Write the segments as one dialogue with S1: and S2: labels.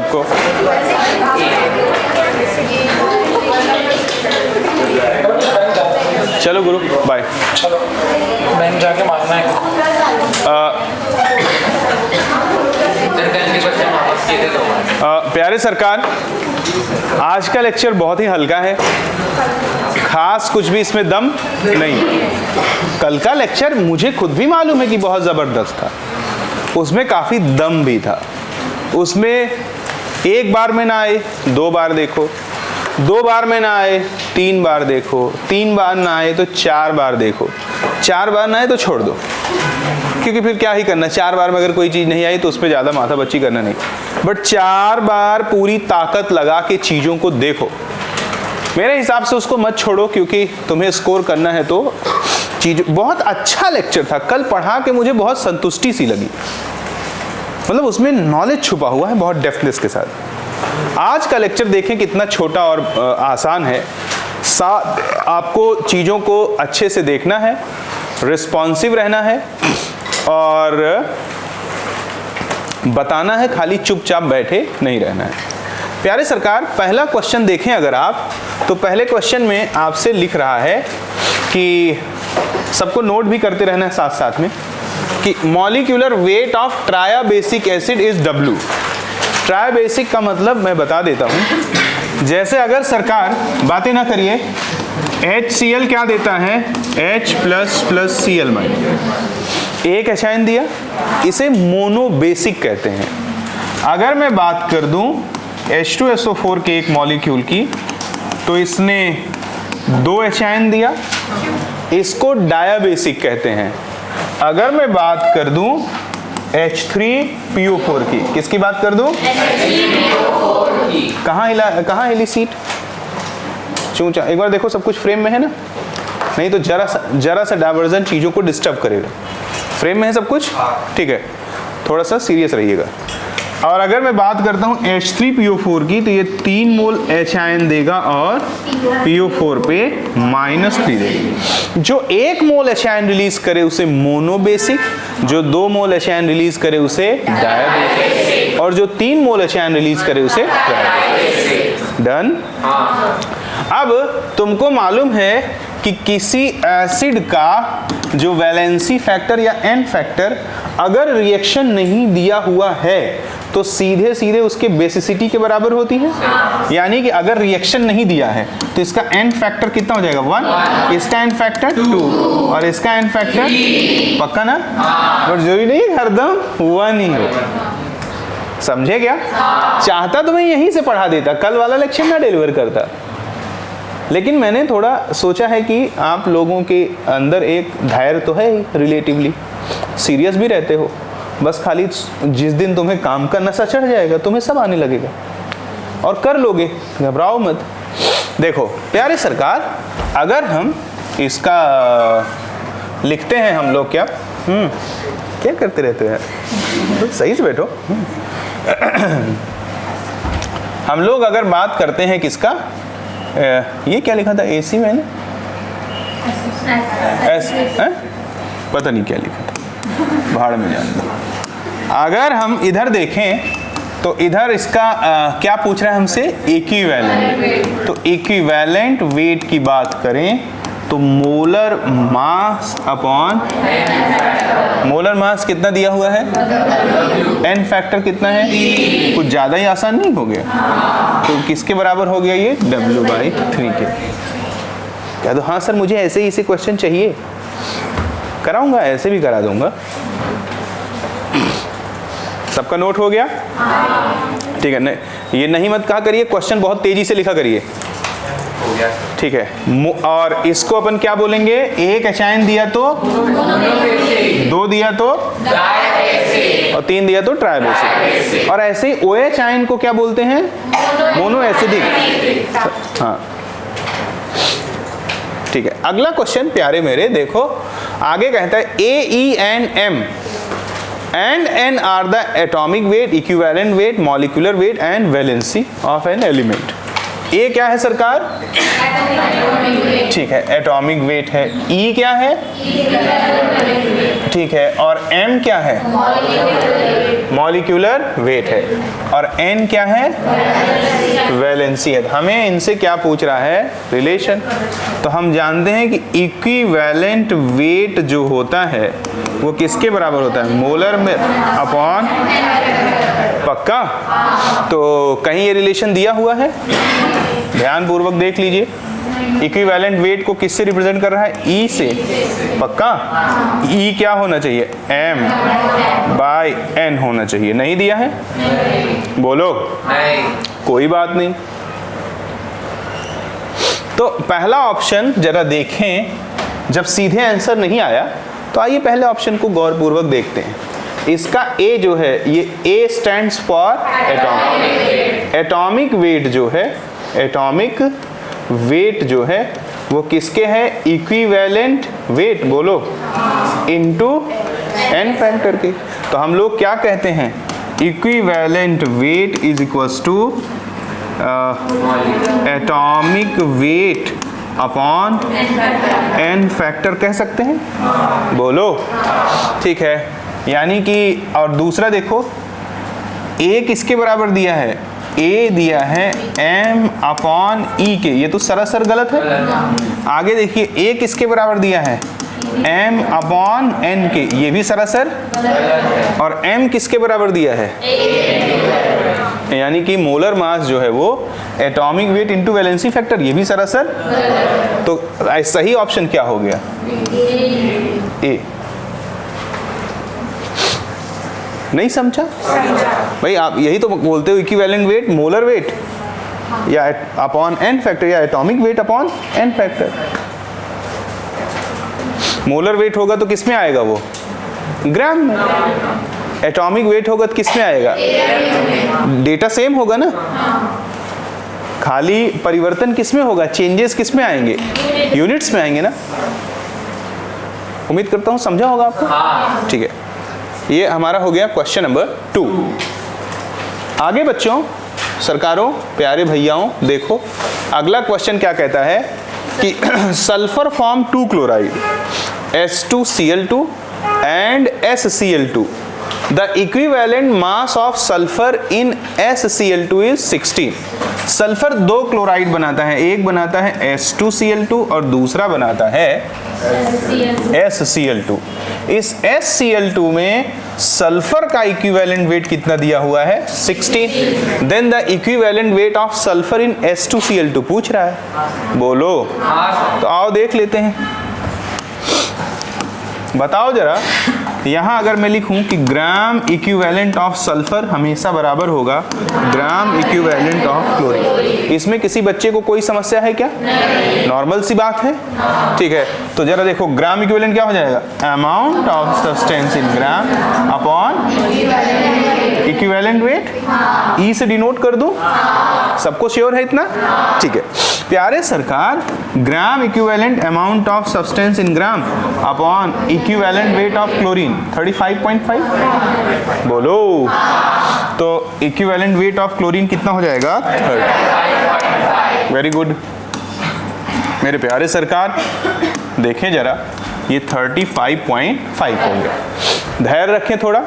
S1: सबको। चलो गुरु बाय।
S2: चलो मैंने जाके मारना है।
S1: प्यारे सरकार, आज का लेक्चर बहुत ही हल्का है, खास कुछ भी इसमें दम नहीं। कल का लेक्चर मुझे खुद भी मालूम है कि बहुत ज़बरदस्त था, उसमें काफ़ी दम भी था। उसमें एक बार में ना आए 2 बार देखो, 2 बार में ना आए 3 बार देखो, 3 बार ना आए तो 4 बार देखो, 4 बार ना आए तो छोड़ दो, क्योंकि फिर क्या ही करना। 4 बार में अगर कोई चीज़ नहीं आई तो उस पर ज़्यादा माथा बच्ची करना नहीं, बट 4 बार पूरी ताकत लगा के चीज़ों को देखो। मेरे हिसाब से उसको मत छोड़ो, क्योंकि तुम्हें स्कोर करना है। तो चीज़ बहुत अच्छा लेक्चर था, कल पढ़ा के मुझे बहुत संतुष्टि सी लगी, मतलब उसमें नॉलेज छुपा हुआ है बहुत डेप्थनेस के साथ। आज का लेक्चर देखें कितना छोटा और आसान है। आपको चीज़ों को अच्छे से देखना है, रिस्पॉन्सिव रहना है और बताना है, खाली चुपचाप बैठे नहीं रहना है। प्यारे सरकार, पहला क्वेश्चन देखें अगर आप, तो पहले क्वेश्चन में आपसे लिख रहा है कि सबको नोट भी करते रहना है साथ साथ में, कि molecular weight of tribasic acid is W। Tribasic का मतलब मैं बता देता हूँ। जैसे अगर सरकार बातें ना करिए, HCl क्या देता है, H++Cl-। एक एचाइन दिया, इसे मोनोबेसिक कहते हैं। अगर मैं बात कर दूं H2SO4 के एक मॉलिक्यूल की, तो इसने 2 एचाइन दिया, इसको डायाबेसिक कहते हैं। अगर मैं बात कर दूं H3PO4 की, किसकी बात कर दूं, कहाँ हिली सीट, चूंचा। एक बार देखो सब कुछ फ्रेम में है ना, नहीं तो जरा सा डाइवर्जन चीज़ों को डिस्टर्ब करेगा। फ्रेम में है सब कुछ, ठीक है, थोड़ा सा सीरियस रहिएगा। और अगर मैं बात करता हूँ H3PO4 की, तो ये 3 मोल H आयन देगा और PO4 पे -3 देगा। जो 1 मोल H आयन रिलीज करे उसे मोनोबेसिक, जो 2 मोल H आयन रिलीज करे उसे डायाबेसिक, और जो 3 मोल H आयन रिलीज करे उसे ट्रायाबेसिक। डन। अब तुमको मालूम है कि किसी एसिड का जो वैलेंसी फैक्टर या एन फैक्टर अगर रिएक्शन नहीं दिया हुआ है तो सीधे सीधे उसके बेसिसिटी के बराबर होती है। यानी कि अगर रिएक्शन नहीं दिया है तो इसका एन फैक्टर कितना हो जाएगा, 1, इसका एन फैक्टर 2 और इसका एन फैक्टर, पक्का ना, और जरूरी नहीं है हरदम 1 ही हो। समझे क्या? चाहता तो मैं यहीं से पढ़ा देता, कल वाला लेक्चर ना डिलीवर करता, लेकिन मैंने थोड़ा सोचा है कि आप लोगों के अंदर एक धैर्य तो है, रिलेटिवली सीरियस भी रहते हो, बस खाली जिस दिन तुम्हें काम का नशा चढ़ जाएगा तुम्हें सब आने लगेगा और कर लोगे, घबराओ मत। देखो प्यारे सरकार, अगर हम इसका लिखते हैं हम लोग, क्या करते रहते हैं, तो सही से बैठो। हम लोग अगर बात करते हैं किसका, ये क्या लिखा था AC मैंने, पता नहीं क्या लिखा था, भाड़ में जाना। अगर हम इधर देखें तो इधर इसका क्या पूछ रहा है हमसे, इक्विवेलेंट। तो इक्विवेलेंट वेट की बात करें तो molar mass upon molar mass कितना दिया हुआ है, एन फैक्टर कितना है, कुछ ज़्यादा ही आसान नहीं हो गया, तो किसके बराबर हो गया ये, W/3 के। क्या तो हाँ सर मुझे ऐसे ही इसे क्वेश्चन चाहिए, कराऊंगा, ऐसे भी करा दूंगा। सबका नोट हो गया, ठीक है। ये नहीं मत कहा करिए, क्वेश्चन बहुत तेजी से लिखा करिए, ठीक है। और इसको अपन क्या बोलेंगे, 1 एचाइन दिया तो 2 दिया तो और 3 दिया तो ट्रायाबेसिक, और ऐसे ही OH आयन को क्या बोलते हैं, मोनो एसिडिक। हाँ ठीक है। अगला क्वेश्चन प्यारे मेरे देखो, आगे कहता है A, E and M and N are the atomic weight, equivalent weight, molecular weight and valency of an element। ए क्या है सरकार? ठीक है, एटॉमिक वेट है। ई क्या है? ठीक है, और एम क्या है? मॉलिक्यूलर वेट है। और एन क्या है? वैलेंसी है। हमें इनसे क्या पूछ रहा है? रिलेशन। तो हम जानते हैं कि इक्विवेलेंट वेट जो होता है वो किसके बराबर होता है? मोलर में अपॉन, पक्का? तो कहीं ये रिलेशन दिया हुआ है? ध्यान पूर्वक देख लीजिए। इक्विवेलेंट वेट को किससे रिप्रेजेंट कर रहा है? ई से, पक्का? ई क्या होना चाहिए? एम बाय एन होना चाहिए। नहीं दिया है? बोलो।
S2: नहीं।
S1: कोई बात नहीं। तो पहला ऑप्शन जरा देखें, जब सीधे आंसर नहीं आया तो आइए पहले ऑप्शन को गौरपूर्वक देखते हैं। इसका ए जो है, ये A stands for atomic. Atomic weight जो है, एटॉमिक वेट जो है वो किसके है? इक्विवेलेंट वेट, बोलो, इनटू एन फैक्टर के। तो हम लोग क्या कहते हैं? Equivalent weight is equals to atomic weight upon n factor कह सकते हैं, बोलो। ठीक है, यानी कि, और दूसरा देखो, ए किसके बराबर दिया है? ए दिया है m अपॉन ई के। ये तो सरासर गलत है। आगे देखिए, ए किसके बराबर दिया है? m अपॉन n के। ये भी सरासर। और m किसके बराबर दिया है? यानी कि मोलर मास जो है वो atomic weight into valency factor, ये भी सरासर। तो सही ऑप्शन क्या हो गया? ए। नहीं समझा भाई? आप यही तो बोलते हो, इक्विवेलेंट वेट मोलर वेट या अपॉन एन फैक्टर, या atomic weight upon n factor. Molar weight होगा तो किस में आएगा? वो ग्राम में। एटॉमिक वेट होगा तो किस में आएगा? डेटा सेम होगा ना, खाली परिवर्तन किस में होगा? चेंजेस किस में आएंगे? यूनिट्स में आएंगे ना। उम्मीद करता हूं समझा होगा आपको। ठीक है, ये हमारा हो गया क्वेश्चन नंबर 2। आगे बच्चों, सरकारों, प्यारे भैयाओं, देखो अगला क्वेश्चन क्या कहता है कि sulphur form 2 chloride S2Cl2 and SCl2, the equivalent mass of sulphur in SCl2 is 16। Sulphur 2 chloride बनाता है, एक बनाता है S2Cl2 और दूसरा बनाता है SCl2। इस SCl2 में सल्फर का इक्विवेलेंट वेट कितना दिया हुआ है? 16। Then the equivalent weight of sulphur in S2Cl2 पूछ रहा है, बोलो। तो आओ देख लेते हैं, बताओ जरा। यहाँ अगर मैं लिखूं कि ग्राम इक्विवेलेंट ऑफ सल्फर हमेशा बराबर होगा ग्राम इक्विवेलेंट ऑफ क्लोरीन। इसमें किसी बच्चे को कोई समस्या है क्या? नॉर्मल सी बात है। ठीक है, तो जरा देखो, ग्राम इक्विवेलेंट क्या हो जाएगा? Amount of substance in gram upon equivalent weight. E से डिनोट कर दूं? सबको श्योर है इतना? ठीक है प्यारे सरकार, gram equivalent amount of substance in gram upon equivalent weight of chlorine 35.5, बोलो। तो इक्विवेलेंट वेट ऑफ क्लोरीन कितना हो जाएगा? 30। वेरी गुड मेरे प्यारे सरकार, देखें जरा, ये 35.5 हो गया। धैर्य रखें थोड़ा।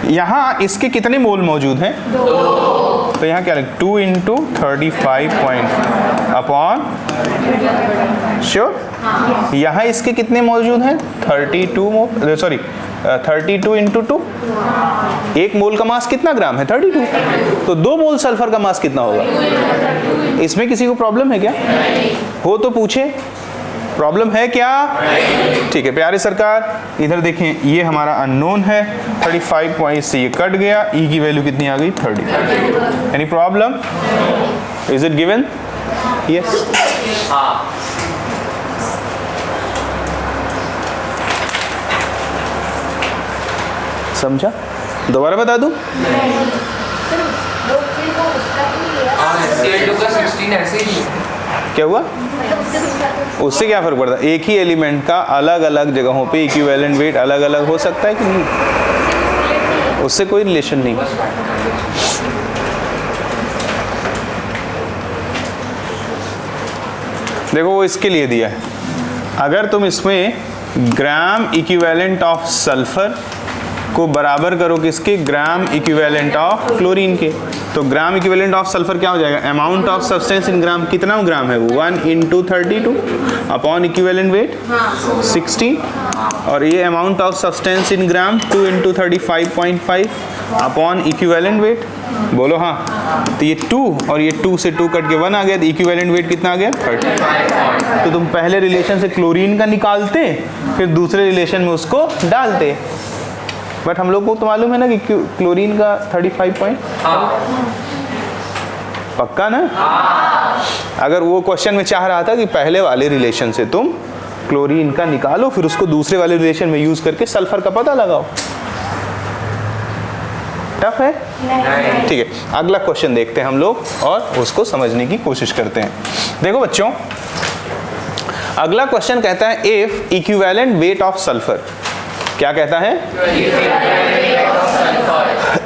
S1: यहाँ इसके कितने मोल मौजूद हैं? 2। तो यहाँ क्या लिखें? 2 इंटू 35.5 अपॉन, श्योर। यहाँ इसके कितने मौजूद हैं? 32 मोल, सॉरी 32 इंटू 2। एक मोल का मास कितना ग्राम है? 32। तो 2 मोल सल्फर का मास कितना होगा? इसमें किसी को प्रॉब्लम है क्या? हो तो पूछे, प्रॉब्लम है क्या? ठीक है प्यारे सरकार, इधर देखें, ये हमारा अननोन है। 35 से ये कट गया, ई की वैल्यू कितनी आ गई? 30। Any problem? Is it given? Yes. समझा? दोबारा बता दूं? क्या हुआ? उससे क्या फर्क पड़ता है? एक ही एलिमेंट का अलग अलग जगहों पे इक्विवेलेंट वेट अलग अलग हो सकता है कि नहीं? उससे कोई रिलेशन नहीं। देखो वो इसके लिए दिया है, अगर तुम इसमें ग्राम इक्विवेलेंट ऑफ सल्फर को बराबर करो किसके, ग्राम इक्विवेलेंट ऑफ क्लोरीन के, तो ग्राम इक्विवेलेंट ऑफ सल्फर क्या हो जाएगा, amount of substance in gram, कितना ग्राम है वो 1 × 32 अपॉन इक्विवेलेंट वेट 60, और ये amount of substance in gram 2 × 35.5 upon equivalent weight, बोलो हाँ। तो ये 2 और ये 2 से 2 कट के 1 आ गया, तो इक्विवेलेंट वेट कितना आ गया 30। तो तुम पहले रिलेशन से क्लोरीन का निकालते, फिर दूसरे रिलेशन में उसको डालते, बट हम लोग को तो मालूम है ना कि क्लोरीन का 35 पॉइंट पक्का ना। अगर वो क्वेश्चन में चाह रहा था कि पहले वाले रिलेशन से तुम क्लोरीन का निकालो, फिर उसको दूसरे वाले रिलेशन में यूज करके सल्फर का पता लगाओ, टफ है, ठीक है। अगला क्वेश्चन देखते हैं हम लोग और उसको समझने की कोशिश करते हैं। देखो बच्चों, अगला क्वेश्चन कहता है if equivalent weight of sulphur, क्या कहता है,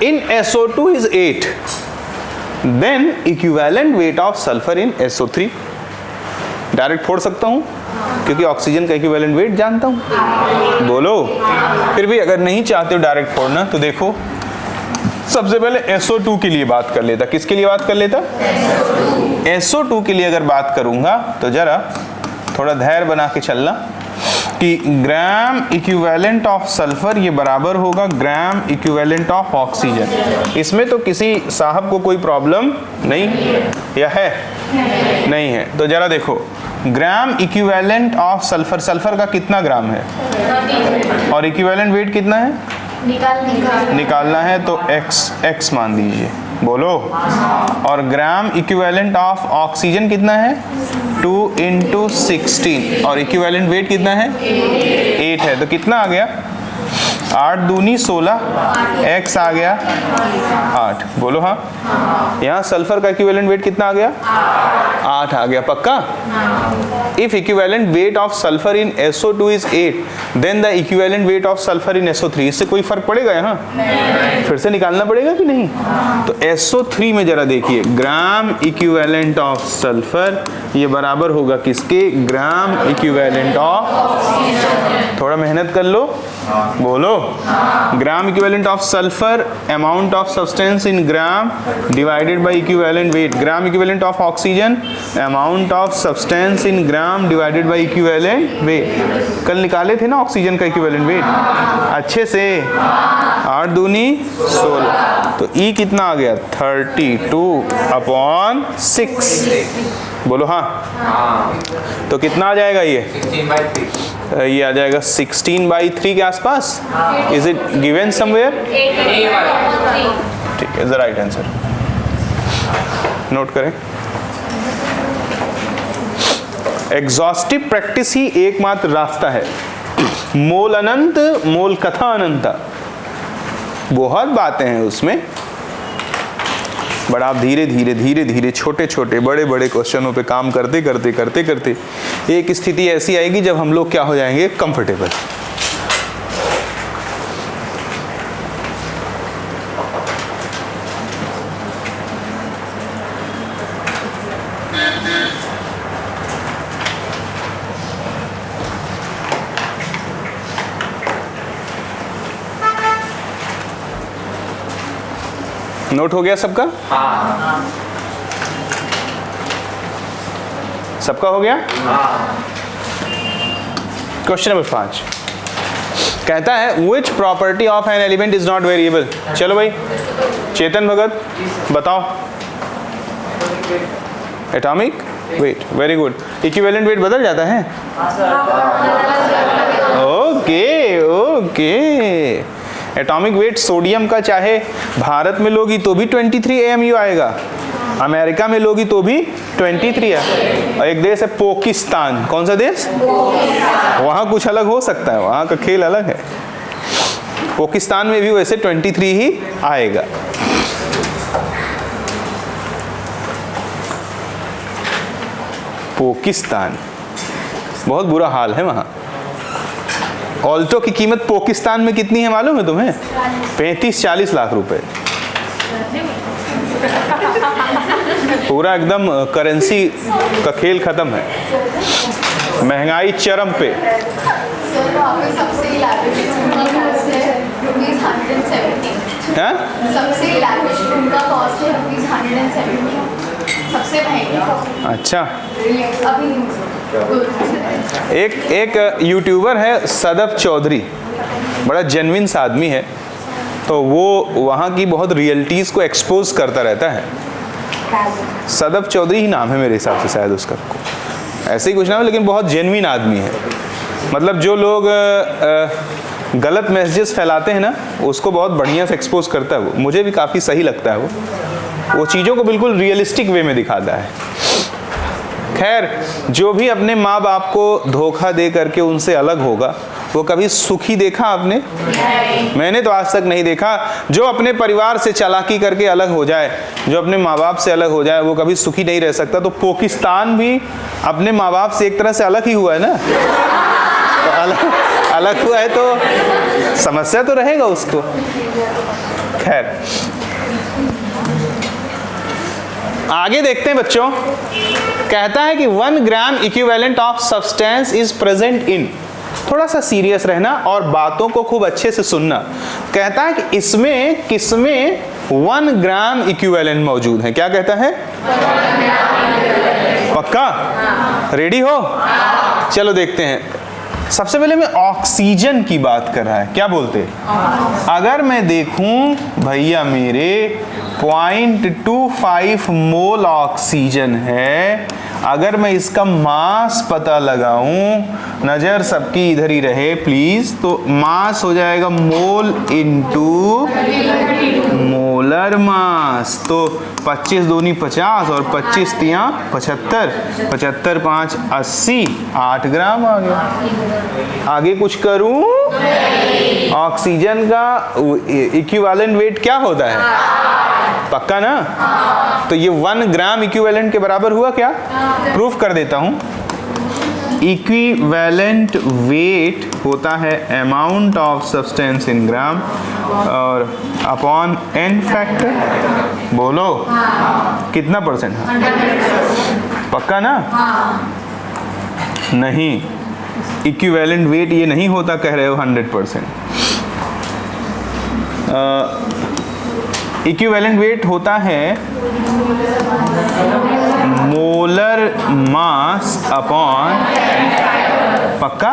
S1: in SO2 is 8 then equivalent weight of sulphur in SO3। Direct फोड़ सकता हूं क्योंकि ऑक्सीजन का इक्विवेलेंट वेट जानता हूं, बोलो। फिर भी अगर नहीं चाहते हो डायरेक्ट फोड़ना तो देखो, सबसे पहले SO2 के लिए बात कर लेता। किसके लिए बात कर लेता, SO2 के लिए अगर बात करूंगा तो जरा थोड़ा धैर्य बना के चलना कि ग्राम इक्विवेलेंट ऑफ सल्फर ये बराबर होगा ग्राम इक्विवेलेंट ऑफ ऑक्सीजन। इसमें तो किसी साहब को कोई प्रॉब्लम नहीं या है, नहीं है। तो जरा देखो, ग्राम इक्विवेलेंट ऑफ सल्फर, सल्फर का कितना ग्राम है और इक्विवेलेंट वेट कितना है निकालना है, तो x मान दीजिए, बोलो। और ग्राम इक्विवेलेंट ऑफ ऑक्सीजन कितना है 2 × 16 और इक्विवेलेंट वेट कितना है 8 है, तो कितना आ गया 8 दूनी 16, x आ गया 8, बोलो हाँ। यहाँ सल्फर का इक्विवेलेंट वेट कितना आ गया 8 आ गया, पक्का। If equivalent weight of sulphur in SO2 is 8 then the equivalent weight of sulphur in SO3, इससे कोई फर्क पड़ेगा यहाँ, फिर से निकालना पड़ेगा कि नहीं। तो SO3 में जरा देखिए, ग्राम इक्विवेलेंट ऑफ सल्फर ये बराबर होगा किसके, ग्राम इक्विवेलेंट ऑफ, थोड़ा मेहनत कर लो, बोलो। ग्राम equivalent of sulphur amount of substance in gram divided by equivalent wait, gram equivalent of oxygen amount of substance in gram divided by equivalent wait. कल निकाले थे ना ऑक्सीजन का इक्विवेलेंट वेट अच्छे से, 8 दूनी 16, तो E कितना आ गया 32/6, बोलो हाँ। तो कितना आ जाएगा ये आ जाएगा 16/3 के आसपास। इज इट गिवन समवेयर, ठीक है, is the right answer, note करें। एग्जॉस्टिव प्रैक्टिस ही एकमात्र रास्ता है, मोल अनंत मोल कथा अनंता, बहुत बातें हैं उसमें, बड़ा आप धीरे धीरे छोटे छोटे बड़े बड़े क्वेश्चनों पे काम करते करते एक स्थिति ऐसी आएगी जब हम लोग क्या हो जाएंगे, कंफर्टेबल। नोट हो गया सबका? हाँ। सबका हो गया? हाँ। क्वेश्चन नंबर 5 कहता है which property of an element is not variable। चलो भाई चेतन भगत बताओ। Atomic weight, very good. Equivalent weight बदल जाता है? ओके। एटॉमिक वेट सोडियम का चाहे भारत में लोगी तो भी 23 AMU आएगा, अमेरिका में लोगी तो भी 23 है। और एक देश है पाकिस्तान, कौन सा देश, वहाँ कुछ अलग हो सकता है, वहाँ का खेल अलग है। पाकिस्तान में भी वैसे 23 ही आएगा। पाकिस्तान, बहुत बुरा हाल है वहाँ। ऑल्टो की कीमत पाकिस्तान में कितनी है मालूम है तुम्हें? 35-40 लाख रुपए। पूरा एकदम करेंसी का खेल खत्म है, महंगाई चरम पे।
S3: सर वहाँ पे सबसे lavish रूम का कॉस्ट है ₹170।
S1: हाँ?
S3: सबसे lavish रूम का कॉस्ट है ₹170। सबसे महंगी।
S1: अच्छा,
S3: अभी नहीं हो सकता।
S1: एक यूट्यूबर है सदफ चौधरी, बड़ा जेन्युइन सा आदमी है, तो वो वहाँ की बहुत रियलिटीज़ को एक्सपोज करता रहता है। सदफ चौधरी ही नाम है मेरे हिसाब से, शायद उसका ऐसे ही कुछ नाम है, लेकिन बहुत जेन्युइन आदमी है। मतलब जो लोग गलत मैसेजेस फैलाते हैं ना, उसको बहुत बढ़िया से एक्सपोज करता है वो। मुझे भी काफ़ी सही लगता है वो चीज़ों को बिल्कुल रियलिस्टिक वे में दिखाता है। खैर, जो भी अपने माँ बाप को धोखा दे करके उनसे अलग होगा, वो कभी सुखी देखा आपने? मैंने तो आज तक नहीं देखा। जो अपने परिवार से चालाकी करके अलग हो जाए, जो अपने माँ बाप से अलग हो जाए, वो कभी सुखी नहीं रह सकता। तो पाकिस्तान भी अपने माँ बाप से एक तरह से अलग ही हुआ है ना, तो अलग हुआ है तो समस्या तो रहेगा उसको। खैर, आगे देखते हैं बच्चों। कहता है कि 1 ग्राम equivalent of substance is present in, थोड़ा सा सीरियस रहना और बातों को खूब अच्छे से सुनना। कहता है कि इसमें किसमें 1 ग्राम इक्विवेलेंट मौजूद है? क्या कहता है? पक्का? रेडी हो? चलो देखते हैं। सबसे पहले मैं ऑक्सीजन की बात कर रहा है, क्या बोलते हैं? अगर मैं देखूं भैया मेरे 0.25 मोल ऑक्सीजन है, अगर मैं इसका मास पता लगाऊं, नज़र सबकी इधर ही रहे प्लीज, तो मास हो जाएगा मोल इंटू मोलर मास। तो 25 दूनी 50 और 25 तियां 75, 75 5 80, 8 ग्राम आ गया। आगे कुछ करूं? ऑक्सीजन का इक्विवेलेंट वेट क्या होता है? पक्का ना? तो ये 1 ग्राम इक्विवेलेंट के बराबर हुआ क्या? प्रूफ कर देता हूं। इक्विवेलेंट वेट होता है अमाउंट ऑफ सब्सटेंस इन ग्राम और अपॉन n फैक्टर। बोलो कितना परसेंट है? पक्का ना? नहीं, इक्विवेलेंट वेट ये नहीं होता, कह रहे हो 100%। इक्विवेलेंट वेट होता है मोलर मास अपॉन, पक्का?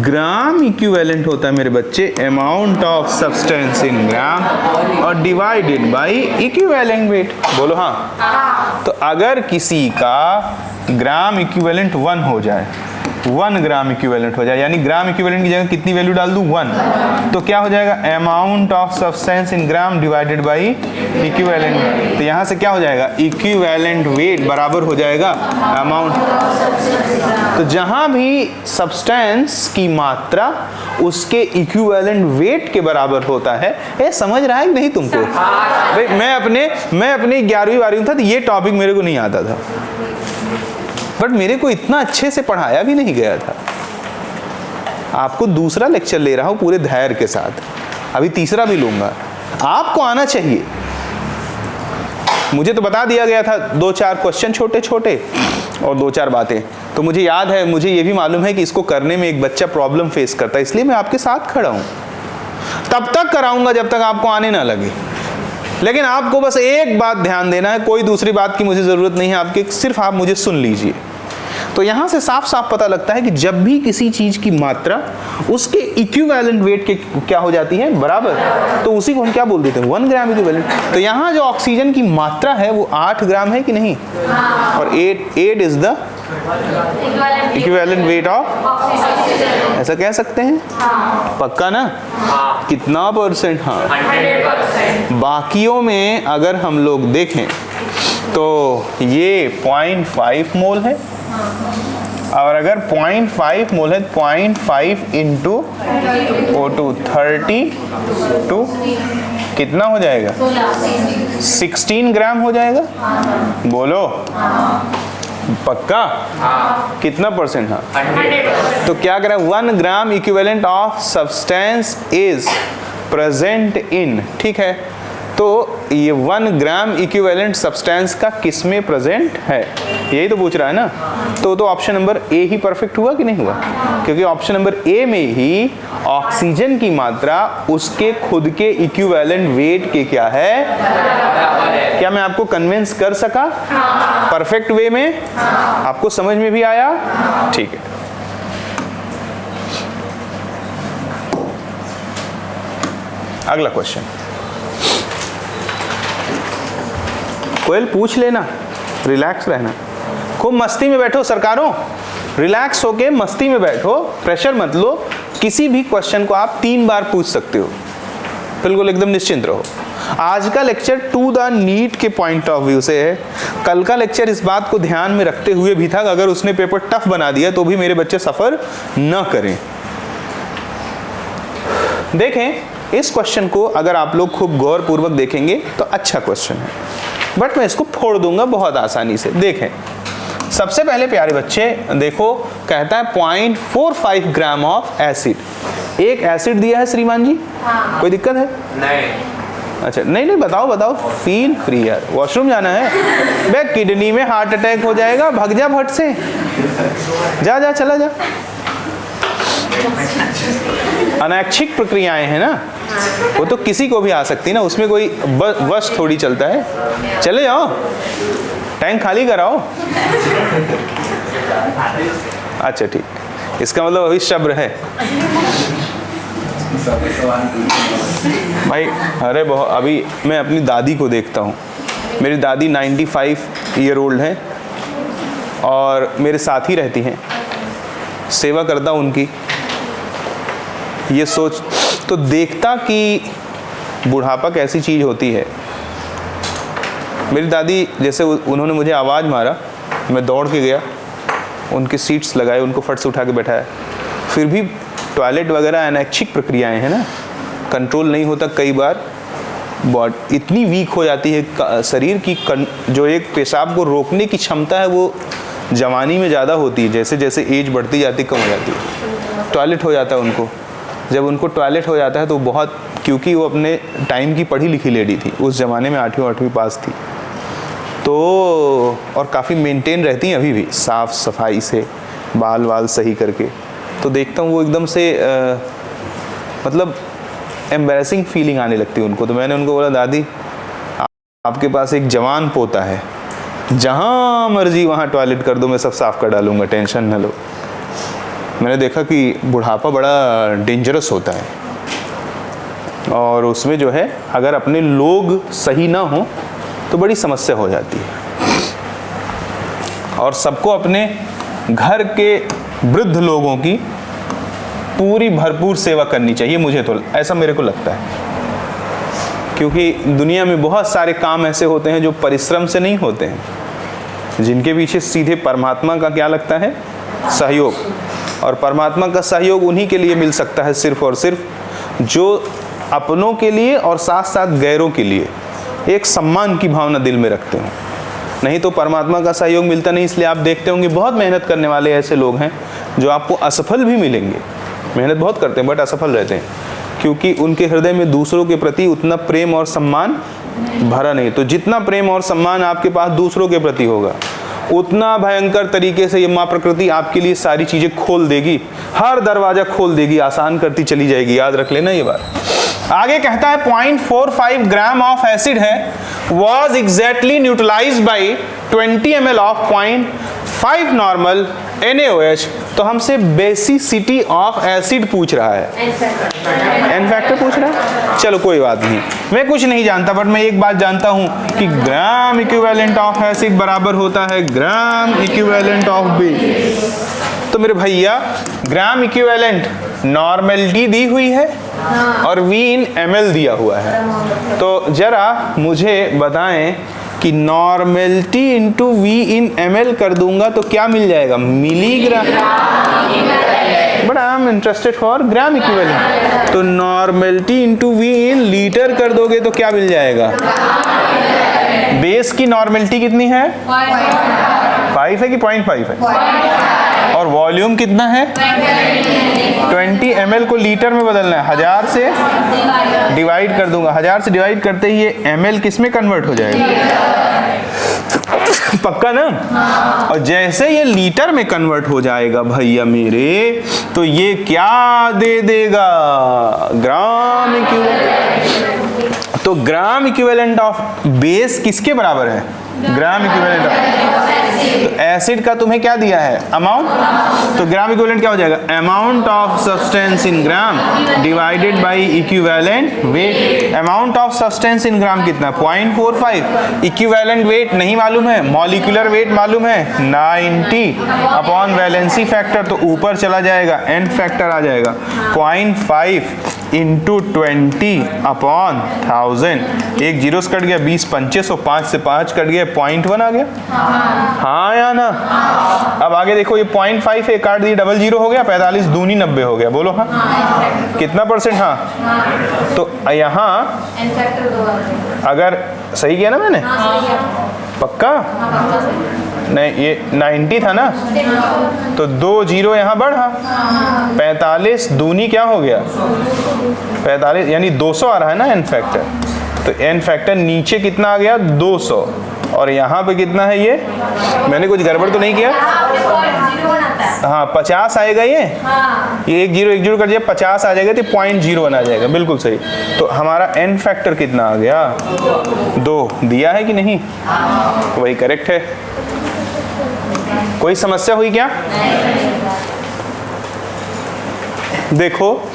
S1: ग्राम इक्विवेलेंट होता है मेरे बच्चे अमाउंट ऑफ सब्सटेंस इन ग्राम और डिवाइडेड बाय इक्विवेलेंट वेट। बोलो हाँ। तो अगर किसी का ग्राम इक्विवेलेंट 1 हो जाए, 1 ग्राम इक्विवेलेंट हो जाए, यानी ग्राम इक्विवेलेंट की जगह कितनी वैल्यू डाल दूं? 1, तो क्या हो जाएगा? Amount of substance in gram divided by equivalent. तो यहाँ से क्या हो जाएगा? इक्विवेलेंट वेट बराबर हो जाएगा अमाउंट। तो जहाँ भी सब्सटेंस की मात्रा उसके इक्विवेलेंट वेट के बराबर होता है, ये समझ रहा है कि नहीं तुमको? भाई मैं अपने 11वीं 12वीं था तो ये टॉपिक मेरे को नहीं आता था, बट मेरे को इतना अच्छे से पढ़ाया भी नहीं गया था। आपको दूसरा लेक्चर ले रहा हूं पूरे धैर्य के साथ, अभी तीसरा भी लूंगा। आपको आना चाहिए। मुझे तो बता दिया गया था 2-4 क्वेश्चन छोटे छोटे और 2-4 बातें, तो मुझे याद है, मुझे ये भी मालूम है कि इसको करने में एक बच्चा प्रॉब्लम फेस करता है, इसलिए मैं आपके साथ खड़ा हूं। तब तक कराऊंगा जब तक आपको आने ना लगे। लेकिन आपको बस एक बात ध्यान देना है, कोई दूसरी बात की मुझे ज़रूरत नहीं है आपके, सिर्फ आप मुझे सुन लीजिए। तो यहाँ से साफ साफ पता लगता है कि जब भी किसी चीज़ की मात्रा उसके इक्विवेलेंट वेट के क्या हो जाती है? बराबर, तो उसी को हम क्या बोल देते हैं? 1 ग्राम इक्विवेलेंट। तो यहाँ जो ऑक्सीजन की मात्रा है वो 8 ग्राम है कि नहीं? और 8 is the equivalent weight of, ऐसा कह सकते हैं? पक्का ना? कितना परसेंट? हाँ, 100%। बाकियों में अगर हम लोग देखें तो ये 0.5 मोल है, और अगर 0.5 मोल है 0.5 इंटू O2 32 कितना हो जाएगा? 16 ग्राम हो जाएगा। बोलो पक्का? कितना परसेंट? हाँ, 100%। तो क्या करें? 1 ग्राम equivalent of substance is present in, ठीक है। तो ये 1 ग्राम इक्विवेलेंट सब्सटेंस का किस में प्रेजेंट है, यही तो पूछ रहा है ना। तो option number A he perfect हुआ कि नहीं हुआ, क्योंकि ऑप्शन नंबर ए में ही ऑक्सीजन की मात्रा उसके खुद के इक्विवेलेंट वेट के क्या है। क्या मैं आपको कन्विंस कर सका परफेक्ट वे में? आपको समझ में भी आया? ठीक है। अगला क्वेश्चन, कोयल पूछ लेना, रिलैक्स रहना, खूब मस्ती में बैठो सरकारों, रिलैक्स होके मस्ती में बैठो, प्रेशर मत लो। किसी भी क्वेश्चन को आप 3 बार पूछ सकते हो, बिल्कुल एकदम निश्चिंत रहो। आज का लेक्चर टू द नीट के पॉइंट ऑफ व्यू से है, कल का लेक्चर इस बात को ध्यान में रखते हुए भी था कि अगर उसने पेपर टफ बना दिया तो भी मेरे बच्चे सफर न करें। देखें इस क्वेश्चन को अगर आप लोग खूब गौर पूर्वक देखेंगे तो अच्छा क्वेश्चन है, बट मैं इसको फोड़ दूंगा बहुत आसानी से। देखें सबसे पहले प्यारे बच्चे देखो, कहता है 0.45 ग्राम ऑफ एसिड। एक एसिड दिया है श्रीमान जी, कोई दिक्कत है? नहीं। अच्छा नहीं बताओ, फील फ्री यार, वॉशरूम जाना है बे, किडनी में हार्ट अटैक हो जाएगा, भग जा भट से, जा चला जा। अनैच्छिक प्रक्रियाएं हैं ना, वो तो किसी को भी आ सकती ना, उसमें कोई वश थोड़ी चलता है। चले जाओ, टैंक खाली कराओ। अच्छा ठीक, इसका मतलब अभी शब्र है भाई। अरे बहुत, अभी मैं अपनी दादी को देखता हूँ, मेरी दादी 95 ईयर ओल्ड हैं और मेरे साथ ही रहती हैं, सेवा करता हूँ उनकी। ये सोच तो देखता कि बुढ़ापा कैसी चीज़ होती है। मेरी दादी जैसे उन्होंने मुझे आवाज़ मारा, मैं दौड़ के गया, उनके सीट्स लगाए, उनको फट से उठा के बैठाया। फिर भी टॉयलेट वगैरह अनैच्छिक प्रक्रियाएं हैं ना, कंट्रोल नहीं होता कई बार, बॉडी इतनी वीक हो जाती है शरीर की, जो एक पेशाब को रोकने की क्षमता है वो जवानी में ज़्यादा होती है, जैसे जैसे एज बढ़ती जाती कम हो जाती है। टॉयलेट हो जाता है उनको, जब उनको टॉयलेट हो जाता है तो बहुत, क्योंकि वो अपने टाइम की पढ़ी लिखी लेडी थी, उस ज़माने में 8वीं पास थी, तो और काफ़ी मेंटेन रहती हैं अभी भी, साफ़ सफाई से, बाल वाल सही करके। तो देखता हूँ वो एकदम से मतलब एम्बैरेसिंग फीलिंग आने लगती है उनको। तो मैंने उनको बोला, दादी आपके पास एक जवान पोता है, जहाँ मर्जी वहाँ टॉयलेट कर दो, मैं सब साफ़ कर डालूँगा, टेंशन न लो। मैंने देखा कि बुढ़ापा बड़ा डेंजरस होता है और उसमें जो है अगर अपने लोग सही ना हो तो बड़ी समस्या हो जाती है। और सबको अपने घर के वृद्ध लोगों की पूरी भरपूर सेवा करनी चाहिए, मुझे तो ऐसा मेरे को लगता है, क्योंकि दुनिया में बहुत सारे काम ऐसे होते हैं जो परिश्रम से नहीं होते हैं, जिनके पीछे सीधे परमात्मा का क्या लगता है, सहयोग। और परमात्मा का सहयोग उन्हीं के लिए मिल सकता है सिर्फ और सिर्फ जो अपनों के लिए और साथ साथ गैरों के लिए एक सम्मान की भावना दिल में रखते हो। नहीं तो परमात्मा का सहयोग मिलता नहीं। इसलिए आप देखते होंगे बहुत मेहनत करने वाले ऐसे लोग हैं जो आपको असफल भी मिलेंगे, मेहनत बहुत करते हैं बट असफल रहते हैं, क्योंकि उनके हृदय में दूसरों के प्रति उतना प्रेम और सम्मान भरा नहीं। तो जितना प्रेम और सम्मान आपके पास दूसरों के प्रति होगा, उतना भयंकर तरीके से ये माँ प्रकृति आपके लिए सारी चीज़ें खोल देगी, हर दरवाज़ा खोल देगी, आसान करती चली जाएगी। याद रख लेना ये बात। आगे कहता है 0.45 ग्राम ऑफ एसिड है, was exactly neutralized by 20 ml of 0.5 normal NaOH। तो हमसे बेसिसिटी ऑफ एसिड पूछ रहा है, एन फैक्टर पूछ रहा है। चलो कोई बात नहीं, मैं कुछ नहीं जानता, बट मैं एक बात जानता हूं कि ग्राम इक्विवेलेंट ऑफ एसिड बराबर होता है ग्राम इक्विवेलेंट ऑफ बी। तो मेरे भैया ग्राम इक्विवेलेंट नॉर्मेलिटी दी हुई है और V in ml दिया हुआ है। तो जरा मुझे बताएं कि normality into V in ml कर दूंगा तो क्या मिल जाएगा, milligram. But I am interested for gram equivalent. तो normality into V in litre कर दोगे तो क्या मिल जाएगा, बेस की नॉर्मेलिटी कितनी है, 5 है कि 0.5 है, और वॉल्यूम कितना है 20 ml को लीटर में बदलना है। 1000 से डिवाइड कर दूंगा, 1000 से डिवाइड करते ही ये ml किस में कन्वर्ट हो जाएगा? पक्का ना? और जैसे ये लीटर में कन्वर्ट हो जाएगा भैया मेरे, तो ये क्या दे देगा? ग्राम इक्विवेलेंट। तो ग्राम इक्विवेलेंट ऑफ बेस किसके बराबर है? ग्राम इक्विवेलेंट ऑफ। तो एसिड का तुम्हें क्या दिया है? अमाउंट। तो ग्राम इक्विवेलेंट क्या हो जाएगा? Amount of substance in gram divided by equivalent weight. Amount of substance in gram कितना? 0.45। इक्विवेलेंट वेट नहीं मालूम है, मॉलिक्यूलर वेट मालूम है 90 अपॉन वैलेंसी फैक्टर, तो ऊपर चला जाएगा, एन फैक्टर आ जाएगा 0.5 इंटू 20 अपॉन 1000। एक जीरो से कट गया, 20 पंचे 100, 5 से 5 कट गया, 0.1 आ गया। हाँ या ना? अब आगे देखो, ये 0.5 है, काट दिए, डबल जीरो हो गया, 45 दूनी 90 हो गया। बोलो हाँ, कितना परसेंट? हाँ, तो यहाँ अगर सही किया ना मैंने? पक्का? नहीं, ये 90 था ना, तो 2 जीरो यहाँ बढ़ा, 45 दूनी क्या हो गया? 45 यानी 200 आ रहा है ना एन फैक्टर। तो एन फैक्टर नीचे कितना आ गया? 200। और यहाँ पे कितना है ये? मैंने कुछ गड़बड़ तो नहीं किया? हाँ, 50 आएगा ये। ये एक जीरो कर दिया, 50 आ जाएगा, तो 0.01 आ जाएगा। बिल्कुल सही। तो हमारा एन फैक्टर कितना आ गया? 2 दिया है कि नहीं? वही करेक्ट है। कोई समस्या हुई क्या? देखो,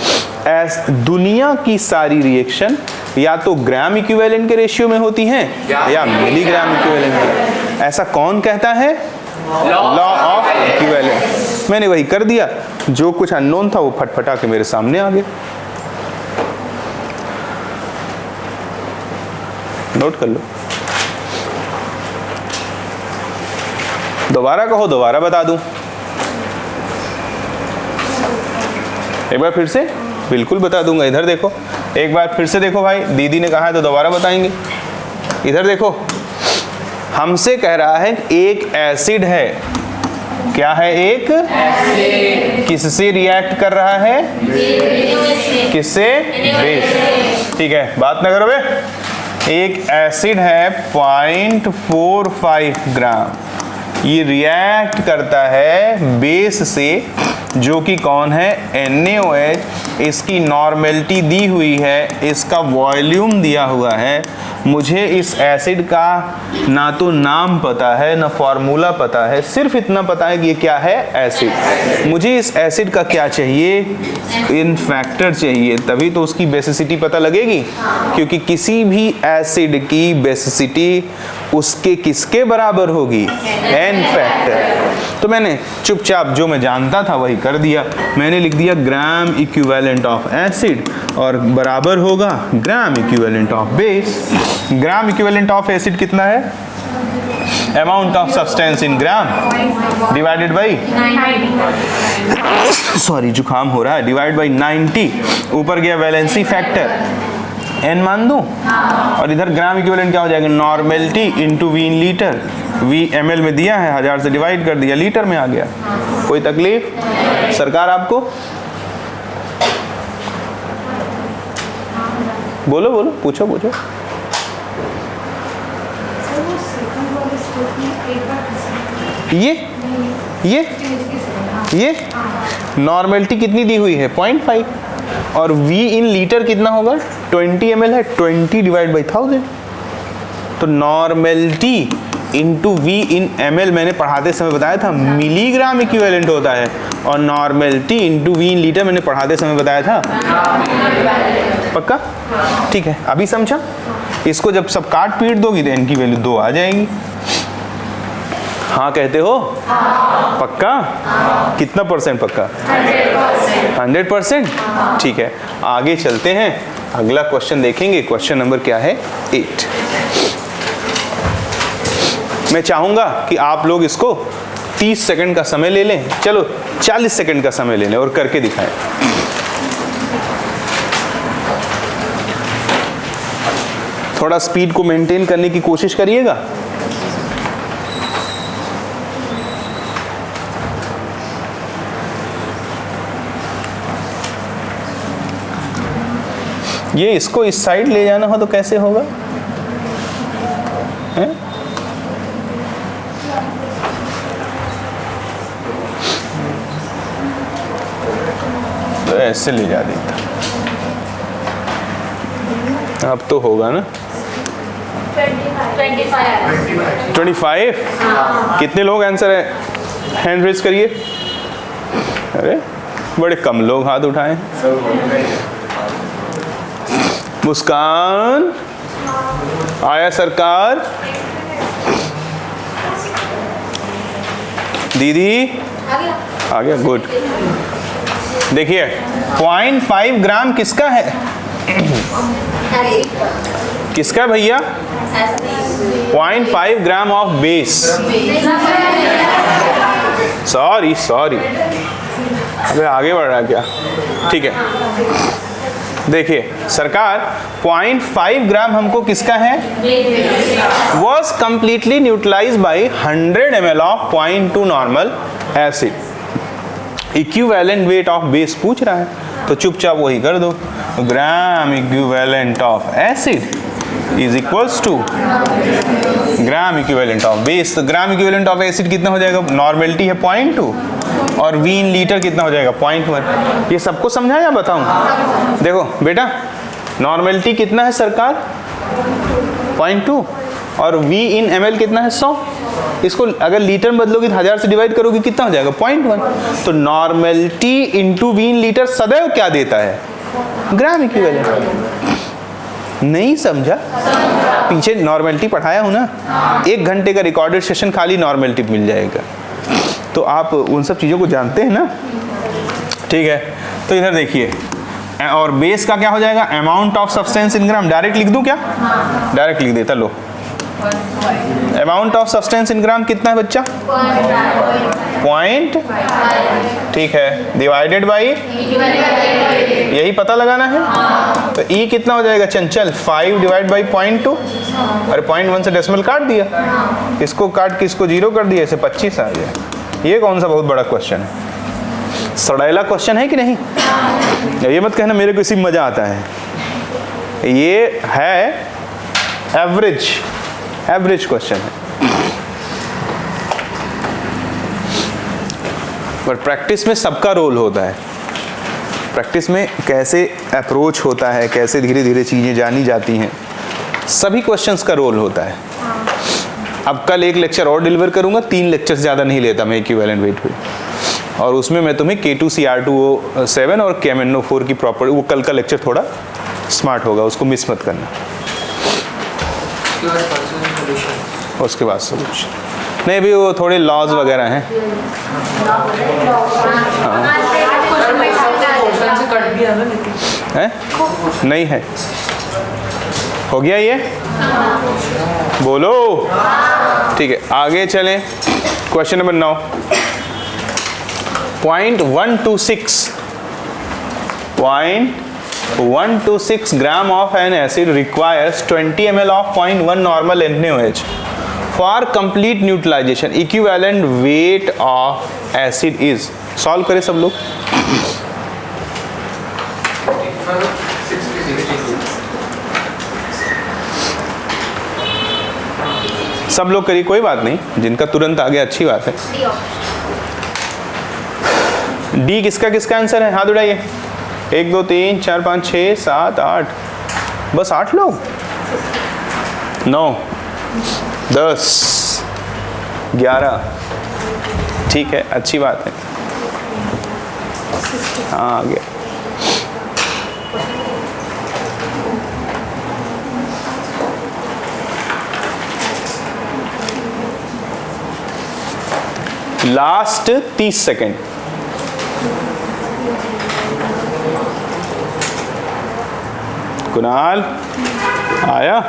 S1: दुनिया की सारी रिएक्शन या तो ग्राम इक्विवेलेंट के रेशियो में होती हैं या मिलीग्राम इक्विवेलेंट के। ऐसा कौन कहता है? Law of equivalent. मैंने वही कर दिया, जो कुछ अननोन था वो फटफटा के मेरे सामने आ गया। नोट कर लो। दोबारा कहो, दोबारा बता दूं। एक बार फिर से? बिल्कुल बता दूंगा। इधर देखो, एक बार फिर से देखो भाई, दीदी ने कहा है तो दोबारा बताएंगे। इधर देखो, हमसे कह रहा है एक एसिड है। क्या है? एक एसिड। किससे रिएक्ट कर रहा है? किससे? बेस। ठीक है, बात ना करो बे। एक एसिड है 0.45 ग्राम, ये रिएक्ट करता है बेस से, जो कि कौन है? NaOH। इसकी नॉर्मेलिटी दी हुई है, इसका वॉल्यूम दिया हुआ है। मुझे इस एसिड का ना तो नाम पता है ना फॉर्मूला पता है, सिर्फ इतना पता है कि ये क्या है? एसिड। मुझे इस एसिड का क्या चाहिए? इन फैक्टर चाहिए, तभी तो उसकी बेसिसिटी पता लगेगी। क्योंकि किसी भी एसिड की बेसिसिटी उसके किसके बराबर होगी? N factor. तो मैंने चुपचाप जो मैं जानता था वही कर दिया। मैंने लिख दिया ग्राम इक्विवेलेंट ऑफ एसिड और बराबर होगा ग्राम equivalent of base. Gram equivalent of acid कितना है? Amount of substance in gram divided by, sorry जुकाम हो रहा है, डिवाइड बाई 90। ऊपर गया वैलेंसी फैक्टर, एन मान दूं, और इधर ग्राम इक्विवेलेंट क्या हो जाएगा? Normality into V in litre. V ml में दिया है, 1000 से डिवाइड कर दिया, लीटर में आ गया। कोई तकलीफ सरकार आपको? बोलो बोलो, पूछो पूछो। ये नॉर्मेलिटी कितनी दी हुई है? 0.5। और V इन लीटर कितना होगा? 20 ml है, 20 डिवाइड बाई 1000। तो नॉर्मेलिटी इंटू V इन ml मैंने पढ़ाते समय बताया था मिलीग्राम इक्विवेलेंट होता है, और normality into V in litre मैंने पढ़ाते समय बताया था। पक्का? ठीक है, अभी समझा? इसको जब सब काट पीट दोगी तो n की वैल्यू 2 आ जाएगी। हाँ कहते हो? पक्का? कितना परसेंट पक्का? 100%। ठीक है, आगे चलते हैं, अगला क्वेश्चन देखेंगे। क्वेश्चन नंबर क्या है? 8। मैं चाहूंगा कि आप लोग इसको 30 सेकंड का समय ले लें। चलो 40 सेकंड का समय ले लें और करके दिखाएं। थोड़ा स्पीड को मेंटेन करने की कोशिश करिएगा। ये इसको इस साइड ले जाना हो तो कैसे होगा? हैं? तो ऐसे ले जा देता, अब तो होगा ना 25। कितने लोग आंसर है? हैंड रेज करिए। अरे बड़े कम लोग हाथ उठाएं। मुस्कान आया सरकार, दीदी आ गया, गुड। देखिए 0.5 ग्राम किसका है? किसका भैया? 0.5 ग्राम ऑफ बेस। सॉरी अबे आगे बढ़ रहा क्या? ठीक है, देखिए सरकार 0.5 ग्राम हमको किसका है? Was completely neutralise by 100 ml of 0.2 normal acid. Equivalent weight of base पूछ रहा है तो चुपचाप वही कर दो, gram equivalent of acid is equals to gram equivalent of base. तो ग्राम इक्विवेलेंट ऑफ एसिड कितना हो जाएगा? नॉर्मेलिटी है 0.2 और V इन लीटर कितना हो जाएगा? 0.1। ये सबको समझा या बताऊं? देखो बेटा, नॉर्मेलिटी कितना है सरकार? 0.2 और V इन ml कितना है? 100। इसको अगर लीटर में बदलोगे तो 1000 से डिवाइड करोगे कितना हो जाएगा? 0.1। तो normality into V in litre सदैव क्या देता है? Gram equivalent. नहीं समझा? पीछे नॉर्मेलिटी पढ़ाया हूं ना, 1 घंटे का रिकॉर्डेड सेशन खाली नॉर्मेलिटी मिल जाएगा। तो आप उन सब चीज़ों को जानते हैं ना, ठीक है। तो इधर देखिए, और बेस का क्या हो जाएगा? Amount of substance in gram. Direct लिख दूं क्या? डायरेक्ट लिख देता, लो। Amount of substance in gram कितना है बच्चा? 0.5, ठीक है, डिवाइडेड बाई, यही पता लगाना है। तो E कितना हो जाएगा चंचल? 5 डिवाइड बाई 0.2। अरे 0.1 से डेसिमल काट दिया, इसको काट के इसको 0 कर दिया, इसे 25 आ गया। ये कौन सा बहुत बड़ा क्वेश्चन है? सड़ैला क्वेश्चन है कि नहीं? ये मत कहना मेरे को इसी मजा आता है। ये है एवरेज क्वेश्चन है, पर प्रैक्टिस में सबका रोल होता है। प्रैक्टिस में कैसे अप्रोच होता है, कैसे धीरे धीरे चीज़ें जानी जाती हैं, सभी क्वेश्चंस का रोल होता है। अब कल एक लेक्चर और डिलीवर करूंगा, 3 लेक्चर ज़्यादा नहीं लेता मैं इक्विवेलेंट वेट पे, और उसमें मैं तुम्हें K2CR2O7 और KMnO4 की प्रॉपर्टी, वो कल का लेक्चर थोड़ा स्मार्ट होगा, उसको मिस मत करना। उसके बाद सोल्यूशन नहीं, भी वो थोड़े लॉज वगैरह हैं। हैं? नहीं है, हो गया ये? बोलो। ठीक है, आगे चलें। Question number 9। 0.126 gram of an acid requires 20 ml of 0.1 normal NaOH for complete neutralization. Equivalent weight of acid is, solve करें सब लोग। सब लोग करिए, कोई बात नहीं, जिनका तुरंत आ गया अच्छी बात है। डी किसका किसका आंसर है? हाथ उठाइए। 1 2 3 4 5 6 7 8, बस 8 लोग। 9 10 11, ठीक है, अच्छी बात है। हाँ आ गया। Last 30 second. कुणाल आया?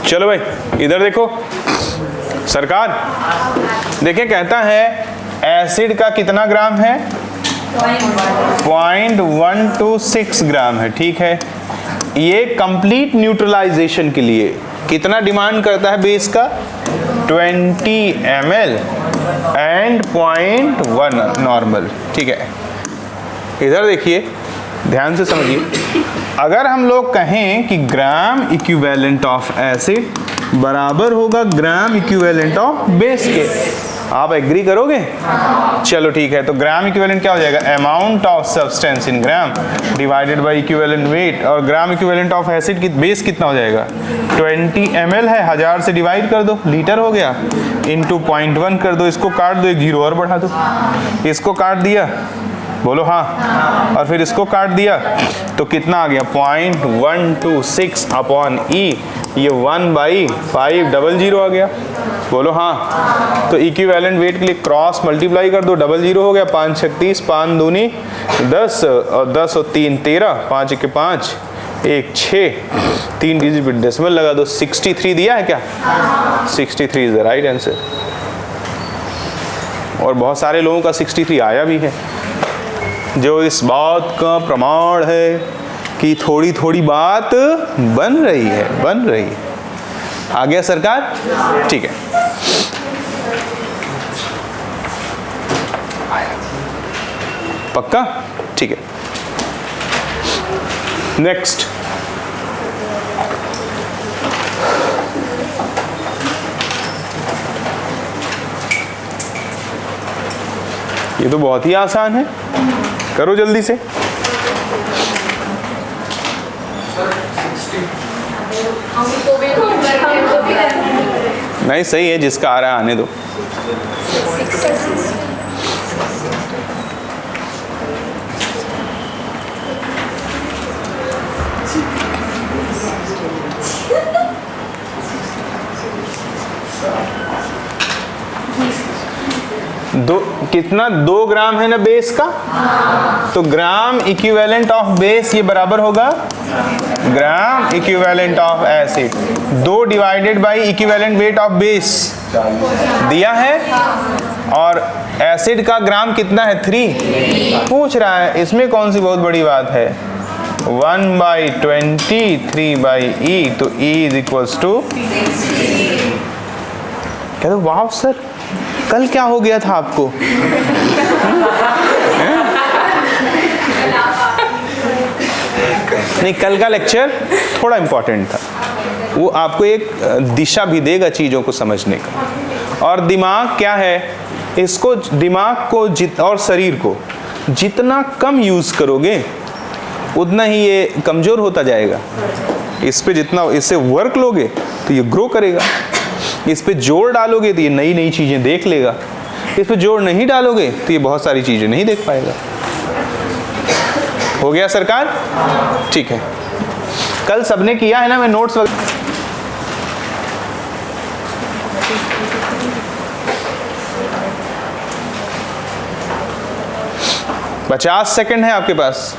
S1: चलो भाई इधर देखो सरकार, देखिए कहता है एसिड का कितना ग्राम है? 0.126 ग्राम है, ठीक है। ये कंप्लीट न्यूट्रलाइजेशन के लिए कितना डिमांड करता है बेस का? 20 ml एंड 0.1 नॉर्मल। ठीक है, इधर देखिए, ध्यान से समझिए। अगर हम लोग कहें कि ग्राम इक्विवेलेंट ऑफ एसिड बराबर होगा ग्राम इक्विवेलेंट ऑफ बेस के, आप एग्री करोगे? चलो ठीक है, तो ग्राम इक्विवेलेंट क्या हो जाएगा? Amount of substance in gram divided by equivalent wait. और ग्राम इक्विवेलेंट ऑफ एसिड की बेस कितना हो जाएगा? 20 ml है, 1000 से डिवाइड कर दो, लीटर हो गया, इंटू 0.1 कर दो, इसको काट दो, एक जीरो और बढ़ा दो, इसको काट दिया, बोलो हाँ, और फिर इसको काट दिया तो कितना आ गया? 0.126 अपॉन ई, ये 1/500 आ गया, बोलो हाँ। तो इक्विवेलेंट वेट के लिए क्रॉस मल्टीप्लाई कर दो, 00 हो गया, 5 6 30, 5 दूनी 10 और 10 और 3 13, 5 1 5, 1 6, 3 डिजिट पे डेसिमल लगा दो, 63 दिया है क्या? 63 इज द राइट आंसर। और बहुत सारे लोगों का 63 आया भी है, जो इस बात का प्रमाण है कि थोड़ी थोड़ी बात बन रही है, बन रही है। आ गया सरकार? ठीक है, पक्का? ठीक है, नेक्स्ट। ये तो बहुत ही आसान है, करो जल्दी से। नहीं सही है, जिसका आ रहा है आने दो। दो कितना? 2 ग्राम है ना बेस का, तो ग्राम इक्विवेलेंट ऑफ बेस ये बराबर होगा ग्राम equivalent of acid. 2 divided by equivalent weight of base दिया है, और एसिड का ग्राम कितना है? 3 पूछ रहा है, इसमें कौन सी बहुत बड़ी बात है? 1/20, 3/e, तो e इज इक्वल्स टू, कह दो वाह सर, कल क्या हो गया था आपको? नहीं, कल का लेक्चर थोड़ा इंपॉर्टेंट था, वो आपको एक दिशा भी देगा चीज़ों को समझने का। और दिमाग क्या है, इसको, दिमाग को और शरीर को जितना कम यूज़ करोगे उतना ही ये कमज़ोर होता जाएगा। इस पे जितना इससे वर्क लोगे तो ये ग्रो करेगा, इस पे जोर डालोगे तो ये नई नई चीज़ें देख लेगा, इस पे जोर नहीं डालोगे तो ये बहुत सारी चीज़ें नहीं देख पाएगा। हो गया सरकार? ठीक है, कल सबने किया है ना? मैं नोट्स 50 सेकंड है आपके पास।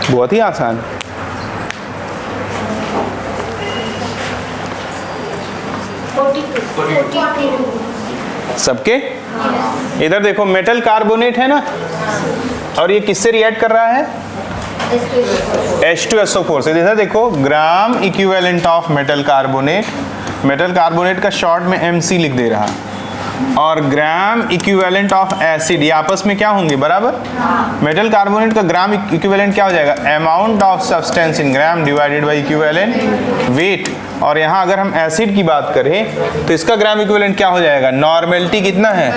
S1: बहुत ही आसान। सबके इधर देखो, मेटल कार्बोनेट है ना, और ये किससे रिएक्ट कर रहा है? H2SO4 से। इधर देखो, ग्राम equivalent of metal carbonate, metal carbonate का शॉर्ट में MC लिख दे रहा, और ग्राम इक्विवेलेंट ऑफ एसिड, ये आपस में क्या होंगे? बराबर। मेटल कार्बोनेट का ग्राम इक्विवेलेंट क्या हो जाएगा? Amount of substance in gram divided by equivalent wait. और यहाँ अगर हम एसिड की बात करें तो इसका ग्राम इक्विवेलेंट क्या हो जाएगा? नॉर्मेलिटी कितना है?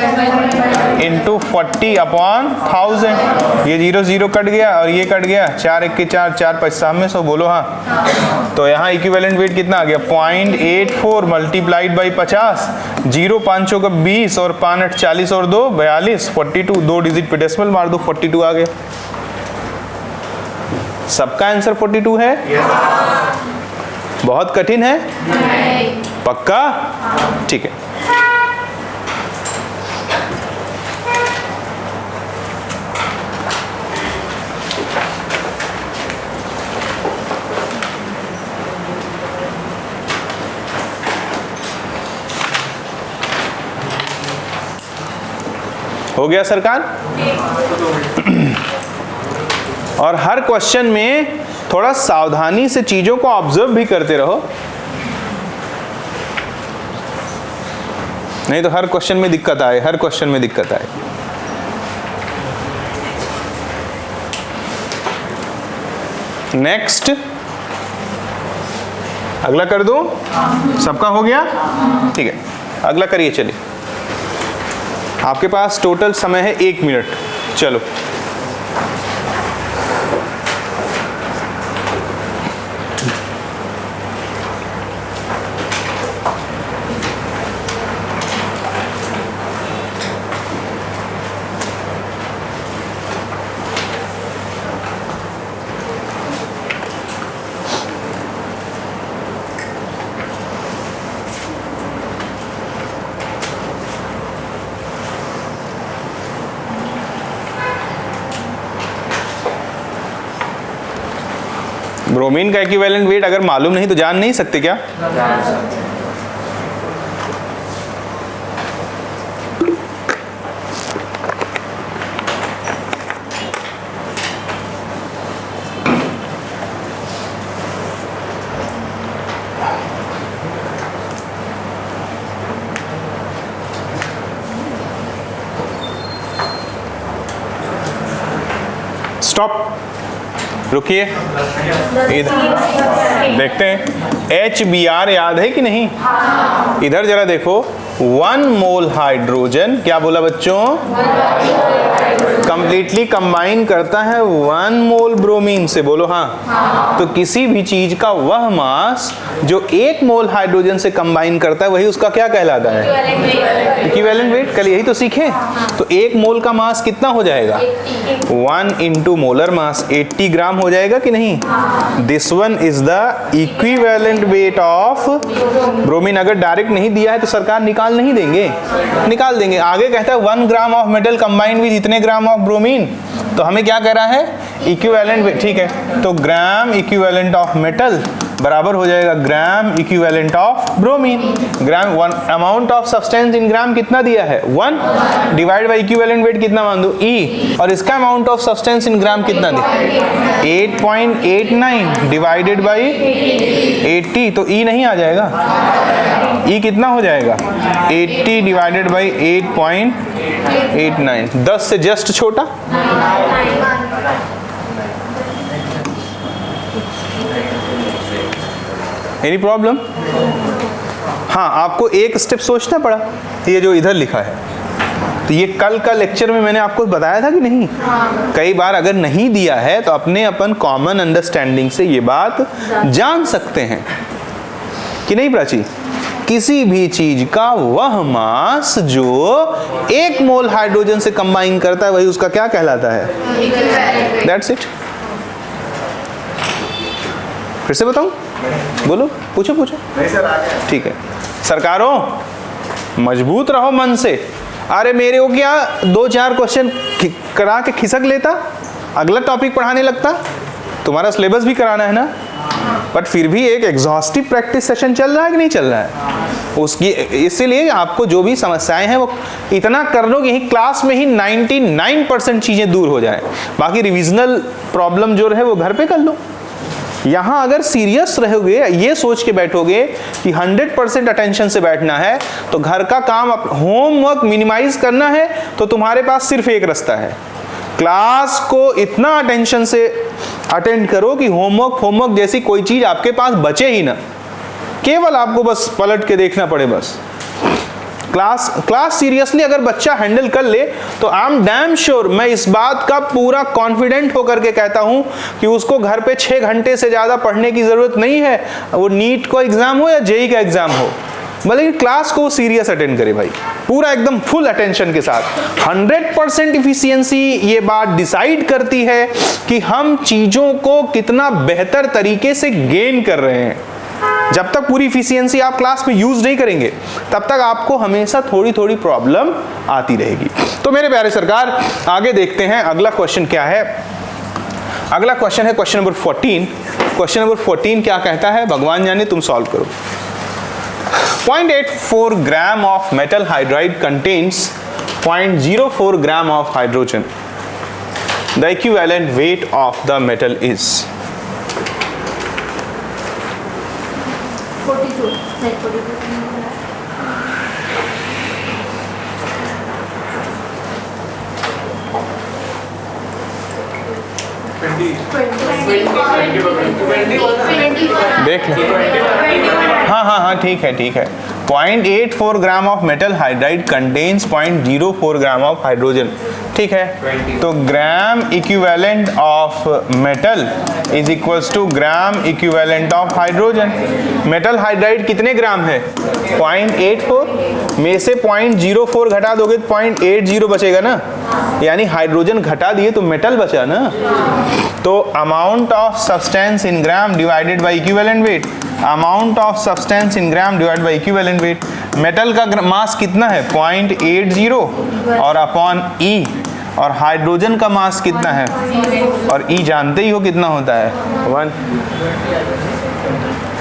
S1: Into 40 upon 1000। ये 0 0 कट गया और ये कट गया, 4 1 के 4, 4 5 में 100, बोलो हाँ। तो यहाँ इक्विवेलेंट वेट कितना आ गया? 0.84 मल्टीप्लाइड बाई 50, 0 5 का 20 और 5 8 40 और 2 42, 42, 2 डिजिट पे डेसिमल मार दो, 42 आ गया। सबका आंसर 42 है? बहुत कठिन है? पक्का? ठीक है। हो गया सरकार? और हर क्वेश्चन में थोड़ा सावधानी से चीजों को ऑब्जर्व भी करते रहो, नहीं तो हर क्वेश्चन में दिक्कत आए, हर क्वेश्चन में दिक्कत आए। नेक्स्ट, अगला कर दूं? सबका हो गया? ठीक है, अगला करिए। चलिए, आपके पास टोटल समय है 1 मिनट। चलो, ब्रोमीन का इक्विवेलेंट वेट अगर मालूम नहीं तो जान नहीं सकते क्या? स्टॉप, रुकिए, इधर देखते हैं HBr याद है कि नहीं? इधर जरा देखो, 1 मोल हाइड्रोजन, क्या बोला बच्चों? कंप्लीटली कंबाइन करता है 1 मोल ब्रोमीन से, बोलो हाँ। तो किसी भी चीज का वह मास जो 1 मोल हाइड्रोजन से कंबाइन करता है वही उसका क्या कहलाता है? Equivalent wait. कल यही तो सीखे। तो 1 मोल का मास कितना हो जाएगा? 1 इंटू मोलर मास 80 ग्राम हो जाएगा कि नहीं? This one is the equivalent weight of bromine. अगर डायरेक्ट नहीं दिया है तो सरकार निकाल नहीं देंगे, निकाल देंगे। आगे कहता है 1 ग्राम ऑफ मेटल कंबाइंड विद इतने ग्राम ऑफ ब्रोमीन, तो हमें क्या कह रहा है? Equivalent wait. ठीक है, तो ग्राम इक्विवेलेंट ऑफ मेटल बराबर हो जाएगा gram equivalent of bromine. Gram, one amount of substance in gram कितना दिया है? 1 डिवाइड बाई इक्विवेलेंट वेट कितना मान दो? E। और इसका amount of substance in gram कितना दिया? 8.89 डिवाइडेड बाई 80, तो E नहीं आ जाएगा? E कितना हो जाएगा? 80 डिवाइडेड बाई 8.89, 10 से जस्ट छोटा। Any problem? हाँ, आपको एक स्टेप सोचना पड़ा, ये जो इधर लिखा है, तो ये कल का लेक्चर में मैंने आपको बताया था कि नहीं? कई बार अगर नहीं दिया है तो अपने अपन कॉमन अंडरस्टैंडिंग से ये बात जान सकते हैं कि नहीं प्राची? किसी भी चीज का वह मास जो 1 मोल हाइड्रोजन से कंबाइन करता है वही उसका क्या कहलाता है? That's it. फिर से बताऊं? बोलो, पूछो पूछो।
S4: नहीं सर, आ गया।
S1: ठीक है, सरकारों मजबूत रहो मन से। अरे मेरे को क्या 2-4 क्वेश्चन करा के खिसक लेता, अगला टॉपिक पढ़ाने लगता। तुम्हारा सिलेबस भी कराना है ना, बट फिर भी एक एग्जॉस्टिव प्रैक्टिस सेशन चल रहा है कि नहीं चल रहा है उसकी। इसीलिए आपको जो भी समस्याएं हैं वो इतना कर लो कि यही क्लास में ही 99% चीजें दूर हो जाए। बाकी रिविजनल प्रॉब्लम जो रहे वो घर पे कर लो। यहाँ अगर सीरियस रहोगे, ये सोच के बैठोगे कि 100% अटेंशन से बैठना है, तो घर का काम, होमवर्क मिनिमाइज करना है, तो तुम्हारे पास सिर्फ एक रास्ता है। क्लास को इतना अटेंशन से अटेंड करो कि होमवर्क जैसी कोई चीज आपके पास बचे ही ना, केवल आपको बस पलट के देखना पड़े बस। क्लास सीरियसली अगर बच्चा हैंडल कर ले तो आई एम डैम श्योर, मैं इस बात का पूरा कॉन्फिडेंट होकर के कहता हूं कि उसको घर पे 6 घंटे से ज्यादा पढ़ने की जरूरत नहीं है। वो नीट का एग्जाम हो या जेई का एग्जाम हो, मतलब क्लास को सीरियस अटेंड करे भाई, पूरा एकदम फुल अटेंशन के साथ। 100% इफिशियंसी ये बात डिसाइड करती है कि हम चीजों को कितना बेहतर तरीके से गेन कर रहे हैं। जब तक पूरी इफिशियंसी आप क्लास में यूज नहीं करेंगे तब तक आपको हमेशा थोड़ी थोड़ी प्रॉब्लम आती रहेगी। तो मेरे प्यारे सरकार, आगे देखते हैं अगला क्वेश्चन क्या है। अगला क्वेश्चन है क्वेश्चन नंबर 14। क्वेश्चन नंबर 14 क्या कहता है भगवान जाने, तुम सॉल्व करो। 0.84 ग्राम of metal hydride contains 0.04 gram of hydrogen. The equivalent weight of the metal is
S3: 42 नहीं 42
S1: देख ले। हाँ हाँ हाँ ठीक है ठीक है। 0.84 gram of metal hydride contains 0.04 gram of hydrogen. ठीक है, तो gram equivalent of metal is equals to gram equivalent of hydrogen. Metal hydride कितने ग्राम है? 0.84 में से 0.04 घटा दोगे तो 0.80 बचेगा ना, यानी हाइड्रोजन घटा दिए तो मेटल बचा ना। तो amount of substance in gram divided by equivalent weight, amount of substance in gram divided by equivalent wait. Metal का मास कितना है? 0.80 और अपॉन ई, और हाइड्रोजन का मास कितना है? और ई जानते ही हो कितना होता है, 1।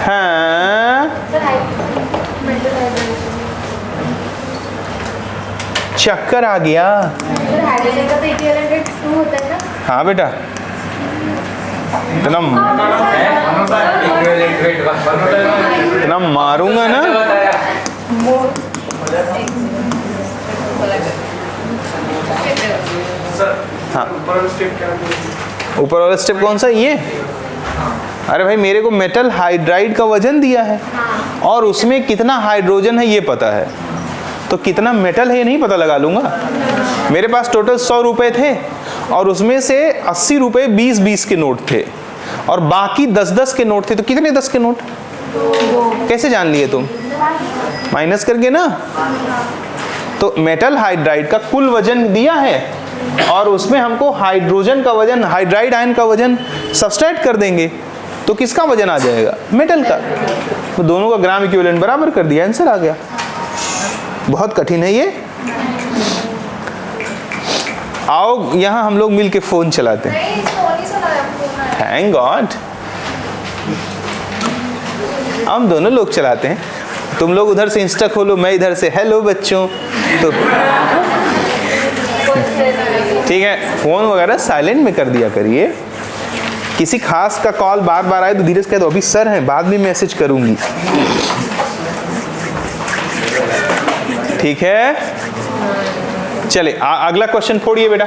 S1: हाँ चक्कर आ गया।
S3: हाइड्रोजन का तो इक्विवेलेंट वेट 2 होता है ना।
S1: हाँ बेटा, इतना मारूंगा ना। हाँ ऊपर वाला स्टेप कौन सा? ये। अरे भाई मेरे को मेटल हाइड्राइड का वजन दिया है और उसमें कितना हाइड्रोजन है ये पता है, तो कितना मेटल है ये नहीं पता लगा लूंगा। मेरे पास टोटल 100 रुपए थे और उसमें से 80 रुपए 20-20 के नोट थे और बाकी 10-10 के नोट थे। तो कितने 10 के नोट कैसे जान लिए तुम? माइनस करके ना। तो मेटल हाइड्राइड का कुल वजन दिया है और उसमें हमको हाइड्रोजन का वजन, हाइड्राइड आयन का वजन सब्सट्रैक्ट कर देंगे तो किसका वजन आ जाएगा? मेटल का। तो दोनों का ग्राम इक्विवेलेंट बराबर कर दिया, आंसर आ गया। बहुत कठिन है ये। आओ यहाँ हम लोग मिलके फोन चलाते हैं। थैंक गॉड हम दोनों लोग चलाते हैं। तुम लोग उधर से इंस्टा खोलो, मैं इधर से हेलो बच्चों। तो ठीक है, फोन वगैरह साइलेंट में कर दिया करिए। किसी खास का कॉल बार बार आए तो धीरे से कह दो अभी सर हैं, बाद में मैसेज करूंगी। ठीक है, चले अगला क्वेश्चन फोड़िए बेटा।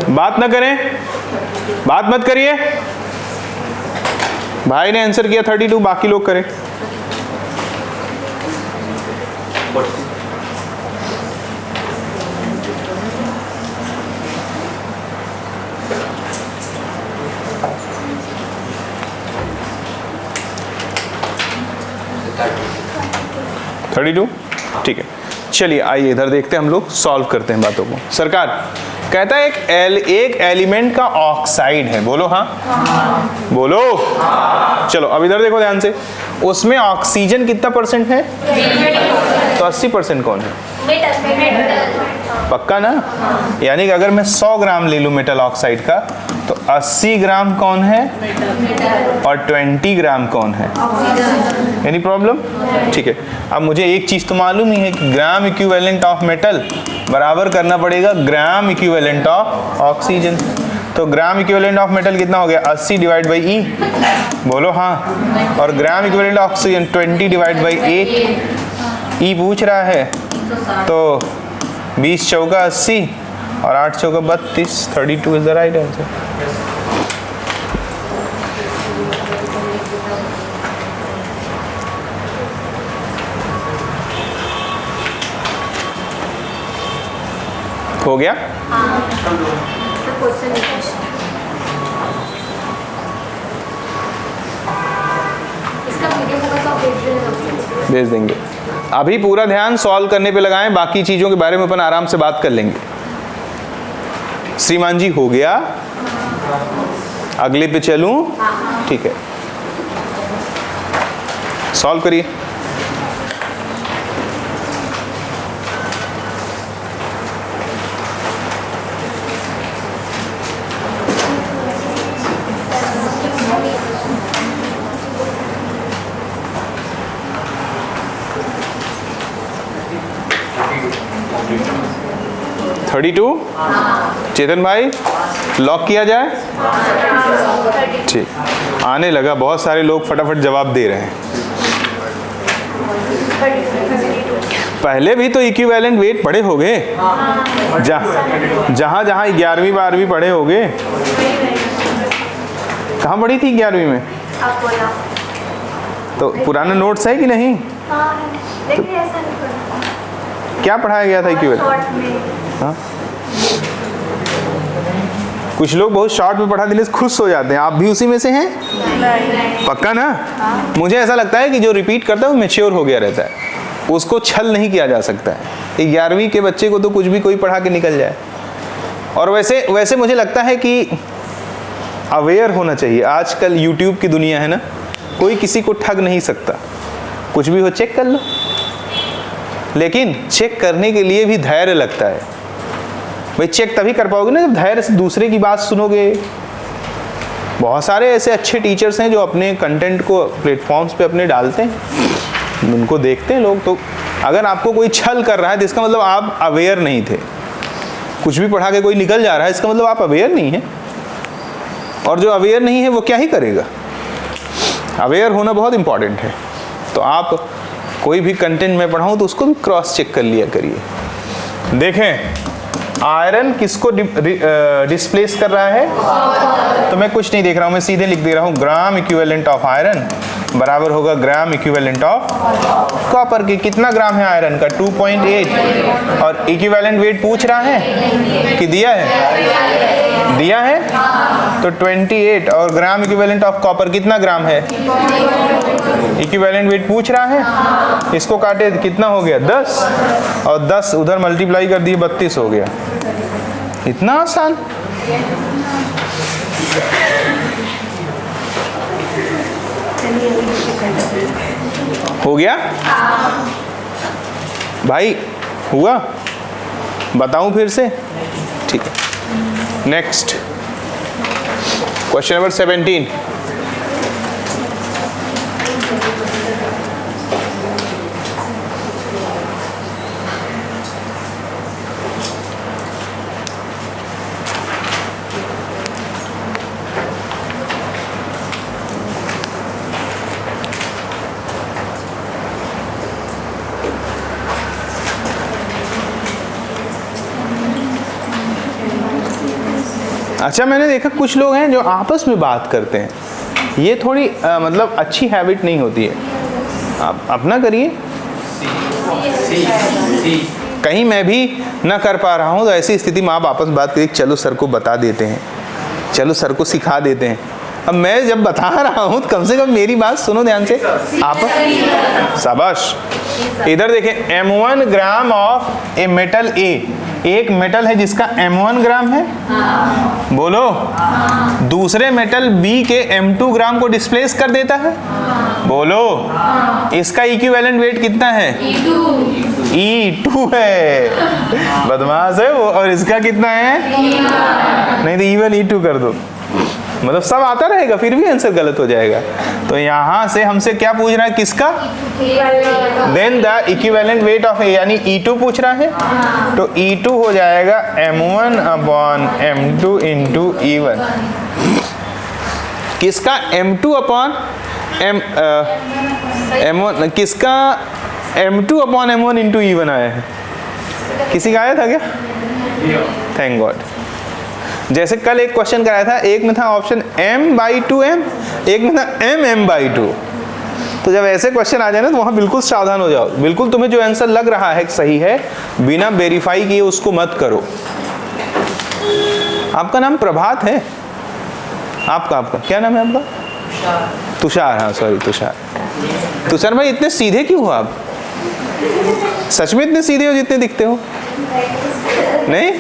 S1: बात ना करें, बात मत करिए। भाई ने आंसर किया 32, बाकी लोग करें। ठीक है, चलिए आइए इधर देखते हैं, हम लोग सॉल्व करते हैं बातों को। सरकार कहता है एक एलिमेंट का ऑक्साइड है, बोलो हाँ, बोलो चलो अब इधर देखो ध्यान से, उसमें ऑक्सीजन कितना % है? तो 80% कौन है? पक्का ना? यानी कि अगर मैं 100 ग्राम ले लूं मेटल ऑक्साइड का तो 80 ग्राम कौन है और 20 ग्राम कौन है? Any problem? ठीक है, अब मुझे एक चीज तो मालूम ही है कि ग्राम इक्विवेलेंट ऑफ मेटल बराबर करना पड़ेगा ग्राम इक्विवेलेंट ऑफ ऑक्सीजन। तो ग्राम इक्विवेलेंट ऑफ मेटल कितना हो गया? 80 डिवाइड बाई ई, बोलो हाँ। और ग्राम equivalent of oxygen 20 divide by 8, ई पूछ रहा है तो 20 चौका 80 और 8 चौका 32, 32 इज द राइट आंसर। हो गया? भेज देंगे। अभी पूरा ध्यान सॉल्व करने पे लगाएं, बाकी चीजों के बारे में अपन आराम से बात कर लेंगे। श्रीमान जी हो गया? अगले पे चलूं? ठीक है, सॉल्व करिए। 32। चेतन भाई लॉक किया जाए? ठीक, आने लगा, बहुत सारे लोग फटाफट जवाब दे रहे हैं। पहले भी तो इक्विवेलेंट वेट पढ़े होगे, जहाँ जहाँ 11वीं 12वीं पढ़े होगे। कहाँ पढ़ी थी 11वीं में? तो पुराना नोट्स है कि नहीं?
S3: लेकिन ऐसा नहीं पढ़ा।
S1: क्या पढ़ाया गया था इक्विवेलेंट? हाँ, कुछ लोग बहुत शॉर्ट में पढ़ा देने से खुश हो जाते हैं। आप भी उसी में से हैं? पक्का ना? मुझे ऐसा लगता है कि जो रिपीट करता है वो मैच्योर हो गया रहता है, उसको छल नहीं किया जा सकता है। 11वीं के बच्चे को तो कुछ भी कोई पढ़ा के निकल जाए। और वैसे मुझे लगता है कि अवेयर होना चाहिए। आजकल यूट्यूब की दुनिया है ना, कोई किसी को ठग नहीं सकता, कुछ भी हो चेक कर लो। लेकिन चेक करने के लिए भी धैर्य लगता है भाई। चेक तभी कर पाओगे ना जब धैर्य से दूसरे की बात सुनोगे। बहुत सारे ऐसे अच्छे टीचर्स हैं जो अपने कंटेंट को प्लेटफॉर्म्स पे अपने डालते हैं, उनको देखते हैं लोग। तो अगर आपको कोई छल कर रहा है तो इसका मतलब आप अवेयर नहीं थे। कुछ भी पढ़ा के कोई निकल जा रहा है, इसका मतलब आप अवेयर नहीं है। और जो अवेयर नहीं है वो क्या ही करेगा। अवेयर होना बहुत इंपॉर्टेंट है। तो आप कोई भी कंटेंट में पढ़ाऊँ तो उसको भी क्रॉस चेक कर लिया करिए। देखें, आयरन किसको डिस्प्लेस कर रहा है? तो मैं कुछ नहीं देख रहा हूँ, मैं सीधे लिख दे रहा हूँ ग्राम इक्विवेलेंट ऑफ आयरन बराबर होगा ग्राम इक्विवेलेंट ऑफ कॉपर के। कितना ग्राम है आयरन का? 2.8। और इक्विवेलेंट वेट पूछ रहा है कि दिया है? दिया है तो 28। और ग्राम इक्विवेलेंट ऑफ कॉपर कितना ग्राम है? इक्विवेलेंट वेट पूछ रहा है। इसको काटे कितना हो गया? 10। और 10 उधर मल्टीप्लाई कर दिए 32 हो गया। इतना आसान। हो गया भाई? हुआ? बताऊं फिर से? ठीक है, नेक्स्ट क्वेश्चन नंबर 17। अच्छा, मैंने देखा कुछ लोग हैं जो आपस में बात करते हैं। ये थोड़ी मतलब अच्छी हैबिट नहीं होती है। आप अपना करिए। कहीं मैं भी ना कर पा रहा हूँ तो ऐसी स्थिति में आप आपस में बात करिए, चलो सर को बता देते हैं, चलो सर को सिखा देते हैं। अब मैं जब बता रहा हूँ तो कम से कम मेरी बात सुनो ध्यान से। आप शाबाश। इधर देखें, M1 gram of a metal A। एक मेटल है जिसका M1 ग्राम है, बोलो। दूसरे मेटल B के M2 ग्राम को डिस्प्लेस कर देता है, बोलो। इसका इक्विवेलेंट वेट कितना है? E2 है। बदमाश है वो। और इसका कितना है? नहीं तो इवन E2 कर दो, मतलब सब आता रहेगा फिर भी आंसर गलत हो जाएगा। तो यहां से हमसे क्या पूछ रहा है? किसका? Then the equivalent weight of A, यानी E2 पूछ रहा है। तो E2 हो जाएगा M1 upon M2 into E1। किसका? M2 अपॉन M1, किसका M2 upon M1 into E1 आया है? किसी का आया था क्या? Thank God. जैसे कल एक क्वेश्चन कराया था, एक में था ऑप्शन M/2M, एक में था MM/2। तो जब ऐसे क्वेश्चन आ जाए ना तो वहां बिल्कुल सावधान हो जाओ। बिल्कुल तुम्हें जो आंसर लग रहा है सही है, बिना वेरीफाई किए उसको मत करो। आपका नाम प्रभात है? आपका क्या नाम है आपका? तुषार। हाँ सॉरी, तुषार। तुषार भाई इतने सीधे क्यों हो आप? सच में इतने सीधे हो जितने दिखते हो? नहीं,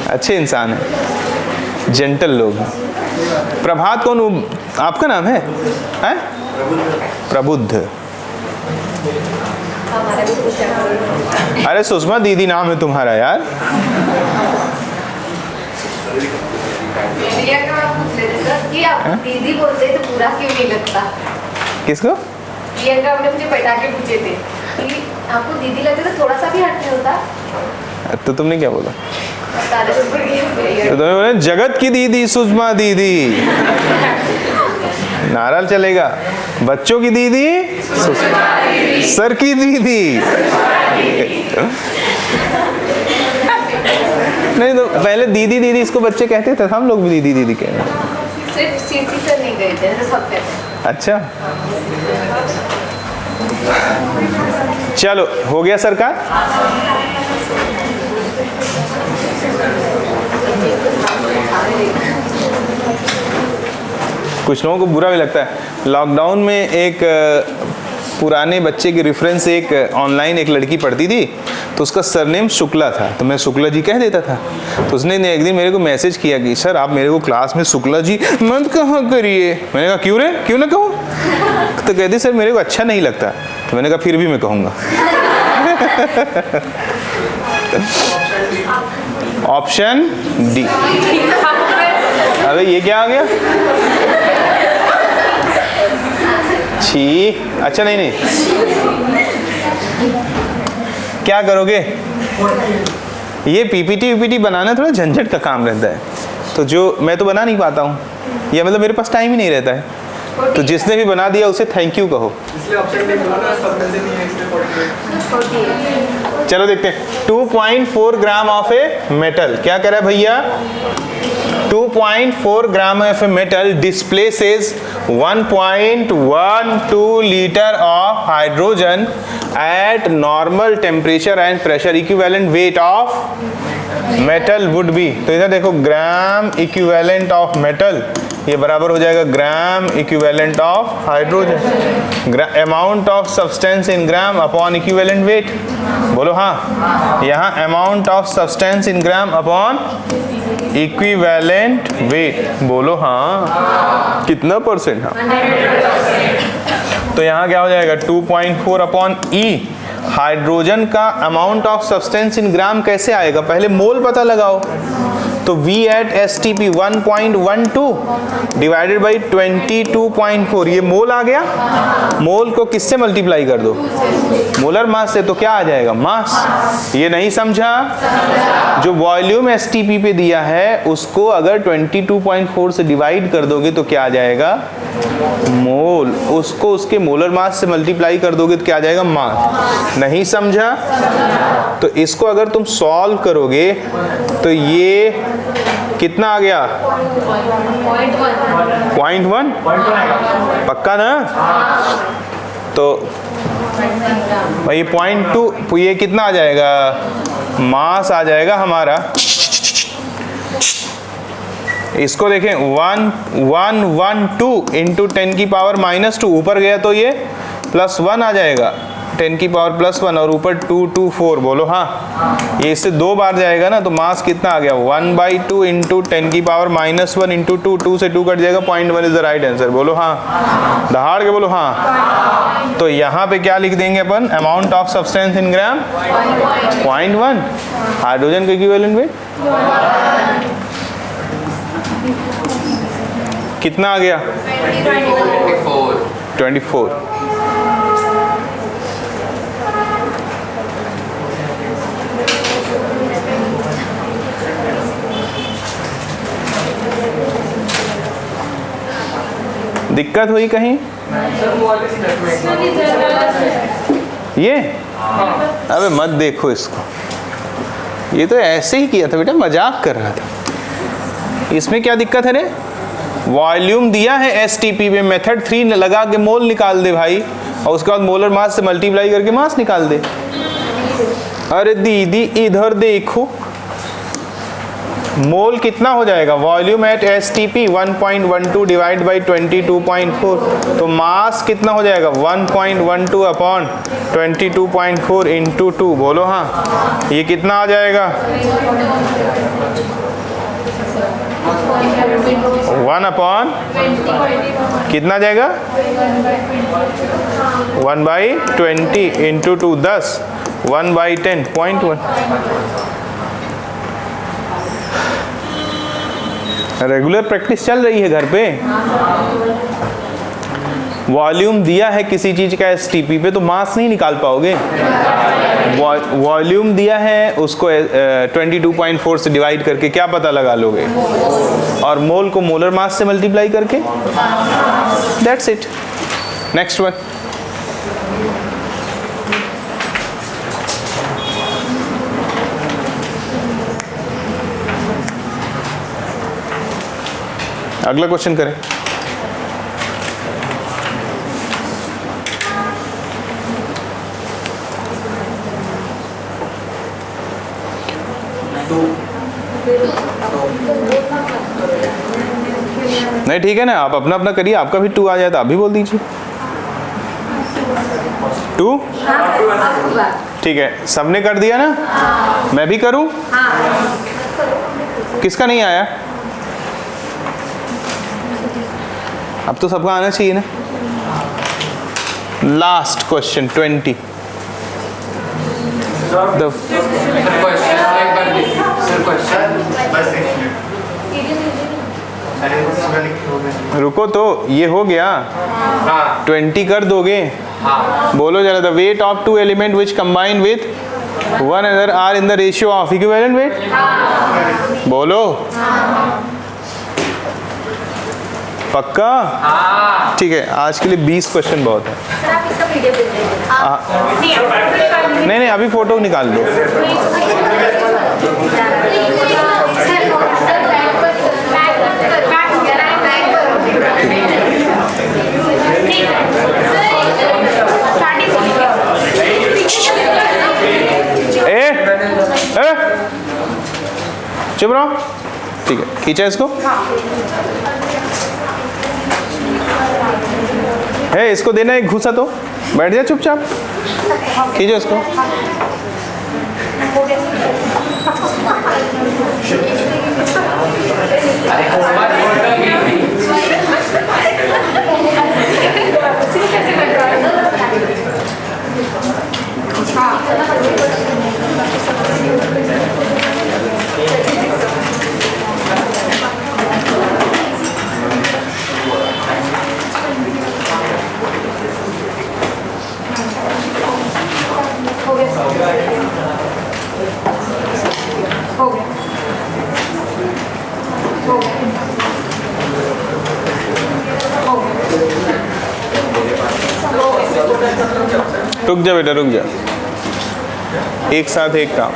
S1: अच्छे इंसान है, जेंटल लोग हैं। प्रभात कौन आपका नाम है? प्रबुद्ध। अरे सुषमा दीदी नाम है तुम्हारा यार।
S3: दीदी बोलते तो पूरा क्यों नहीं लगता?
S1: किसको?
S3: प्रियंका ने मुझे बैठा के पूछे थे कि आपको दीदी लगते तो थोड़ा सा भी हट नहीं होता।
S1: तो तुमने क्या बोला?
S3: तो
S1: तो तुमने बोला जगत की दीदी सुषमा दीदी, नारा चलेगा। बच्चों की दीदी सर की दीदी। नहीं तो पहले दीदी दीदी इसको बच्चे कहते थे, हम लोग भी दीदी दीदी कह रहे हैं।
S3: सिर्फ सीसी से नहीं गए थे, सब कहते हैं।
S1: अच्छा चलो हो गया सरकार। कुछ लोगों को बुरा भी लगता है। लॉकडाउन में एक पुराने बच्चे के रेफरेंस से एक ऑनलाइन एक लड़की पढ़ती थी, तो उसका सरनेम शुक्ला था, तो मैं शुक्ला जी कह देता था। तो उसने एक दिन मेरे को मैसेज किया कि सर आप मेरे को क्लास में शुक्ला जी मत कहा करिए। मैंने कहा क्यों रे, क्यों ना कहूँ? तो कहती सर मेरे को अच्छा नहीं लगता। तो मैंने कहा फिर भी मैं कहूँगा। Option D. अबे ये क्या आ गया? छी, अच्छा नहीं क्या करोगे? ये पीपीटी वीपीटी बनाना थोड़ा झंझट का काम रहता है, तो जो मैं तो बना नहीं पाता हूँ, या मतलब मेरे पास टाइम ही नहीं रहता है। तो जिसने भी बना दिया उसे थैंक यू कहो। चलो देखते हैं। 2.4 ग्राम ऑफ ए मेटल, क्या कह रहा है भैया? 2.4 gram of a metal displaces 1.12 litre of hydrogen eight normal temperature and pressure. Equivalent weight of metal would be, तो इधर देखो ग्राम इक्विवेलेंट ऑफ मेटल, ये बराबर हो जाएगा gram equivalent of hydrogen. Amount of substance in gram upon equivalent weight, बोलो हाँ। यहाँ amount of substance in gram upon equivalent weight, बोलो हाँ। कितना परसेंट? हाँ। तो यहाँ क्या हो जाएगा? 2.4 अपॉन ई। हाइड्रोजन का अमाउंट ऑफ सब्सटेंस इन ग्राम कैसे आएगा? पहले मोल पता लगाओ। तो V at STP 1.12 divided by 22.4, ये मोल आ गया। मोल को किससे मल्टीप्लाई कर दो? मोलर मास से, तो क्या आ जाएगा? मास। ये नहीं समझा? जो वॉल्यूम STP पे दिया है उसको अगर 22.4 से डिवाइड कर दोगे तो क्या आ जाएगा? मोल। उसको उसके मोलर मास से मल्टीप्लाई कर दोगे तो क्या आ जाएगा? मास। नहीं समझा? तो इसको अगर तुम सॉल्व करोगे तो ये कितना आ गया? 0.1 पक्का ना? तो भाई 0.2, ये कितना आ जाएगा? मास आ जाएगा हमारा। इसको देखें 112 इंटू 10 की पावर -2, ऊपर गया तो ये +1 आ जाएगा, 10 की पावर +1 और ऊपर 224, बोलो हाँ। ये इससे 2 बार जाएगा ना, तो मास कितना आ गया? 1/2 इंटू 10 की पावर -1 इंटू 2, 2 से 2 कट जाएगा, 0.1 इज द राइट आंसर, बोलो हाँ। दहाड़ के बोलो हाँ। तो यहाँ पे क्या लिख देंगे अपन? Amount of substance in gram 0.1, hydrogen का इक्विवेलेंट वेट कितना आ गया? 24। दिक्कत हुई कहीं? ये अबे मत देखो इसको, ये तो ऐसे ही किया था बेटा, मजाक कर रहा था। इसमें क्या दिक्कत है रे? वॉल्यूम दिया है STP में, मेथड 3 लगा के मोल निकाल दे भाई, और उसके बाद मोलर मास से मल्टीप्लाई करके मास निकाल दे। अरे दीदी इधर देखो, मोल कितना हो जाएगा? Volume at STP 1.12 divide by 22.4, तो मास कितना हो जाएगा? 1.12 अपॉन 22.4 इंटू 2, बोलो हाँ। ये कितना आ जाएगा? 1 अपॉन कितना आ जाएगा? 1/20 इंटू 2, 10, 1/10, 0.1। रेगुलर प्रैक्टिस चल रही है घर पे। वॉल्यूम दिया है किसी चीज का एसटीपी पे तो मास नहीं निकाल पाओगे। वॉल्यूम दिया है उसको 22.4 से डिवाइड करके क्या पता लगा लोगे, और मोल को मोलर मास से मल्टीप्लाई करके। That's it. Next one. अगला क्वेश्चन करें। नहीं ठीक है ना, आप अपना अपना करिए, आपका भी 2 आ जाए तो आप भी बोल दीजिए 2। ठीक है, सबने कर दिया ना, मैं भी करूं? किसका नहीं आया? अब तो सबका आना चाहिए ना। Last question 20। रुको तो, ये हो गया। 20 कर दोगे? बोलो जरा। The weight of 2 element which combine with one another are in the ratio of equivalent weight. बोलो। पक्का? ठीक है, आज के लिए 20 क्वेश्चन बहुत है। नहीं नहीं, अभी फोटो निकाल दो। चुप रहो। ठीक है, खींचा इसको। है, इसको देना एक घूसा तो। बैठ जा चुपचाप। खींचो इसको। रुक जा बेटा, रुक जा। एक साथ एक काम।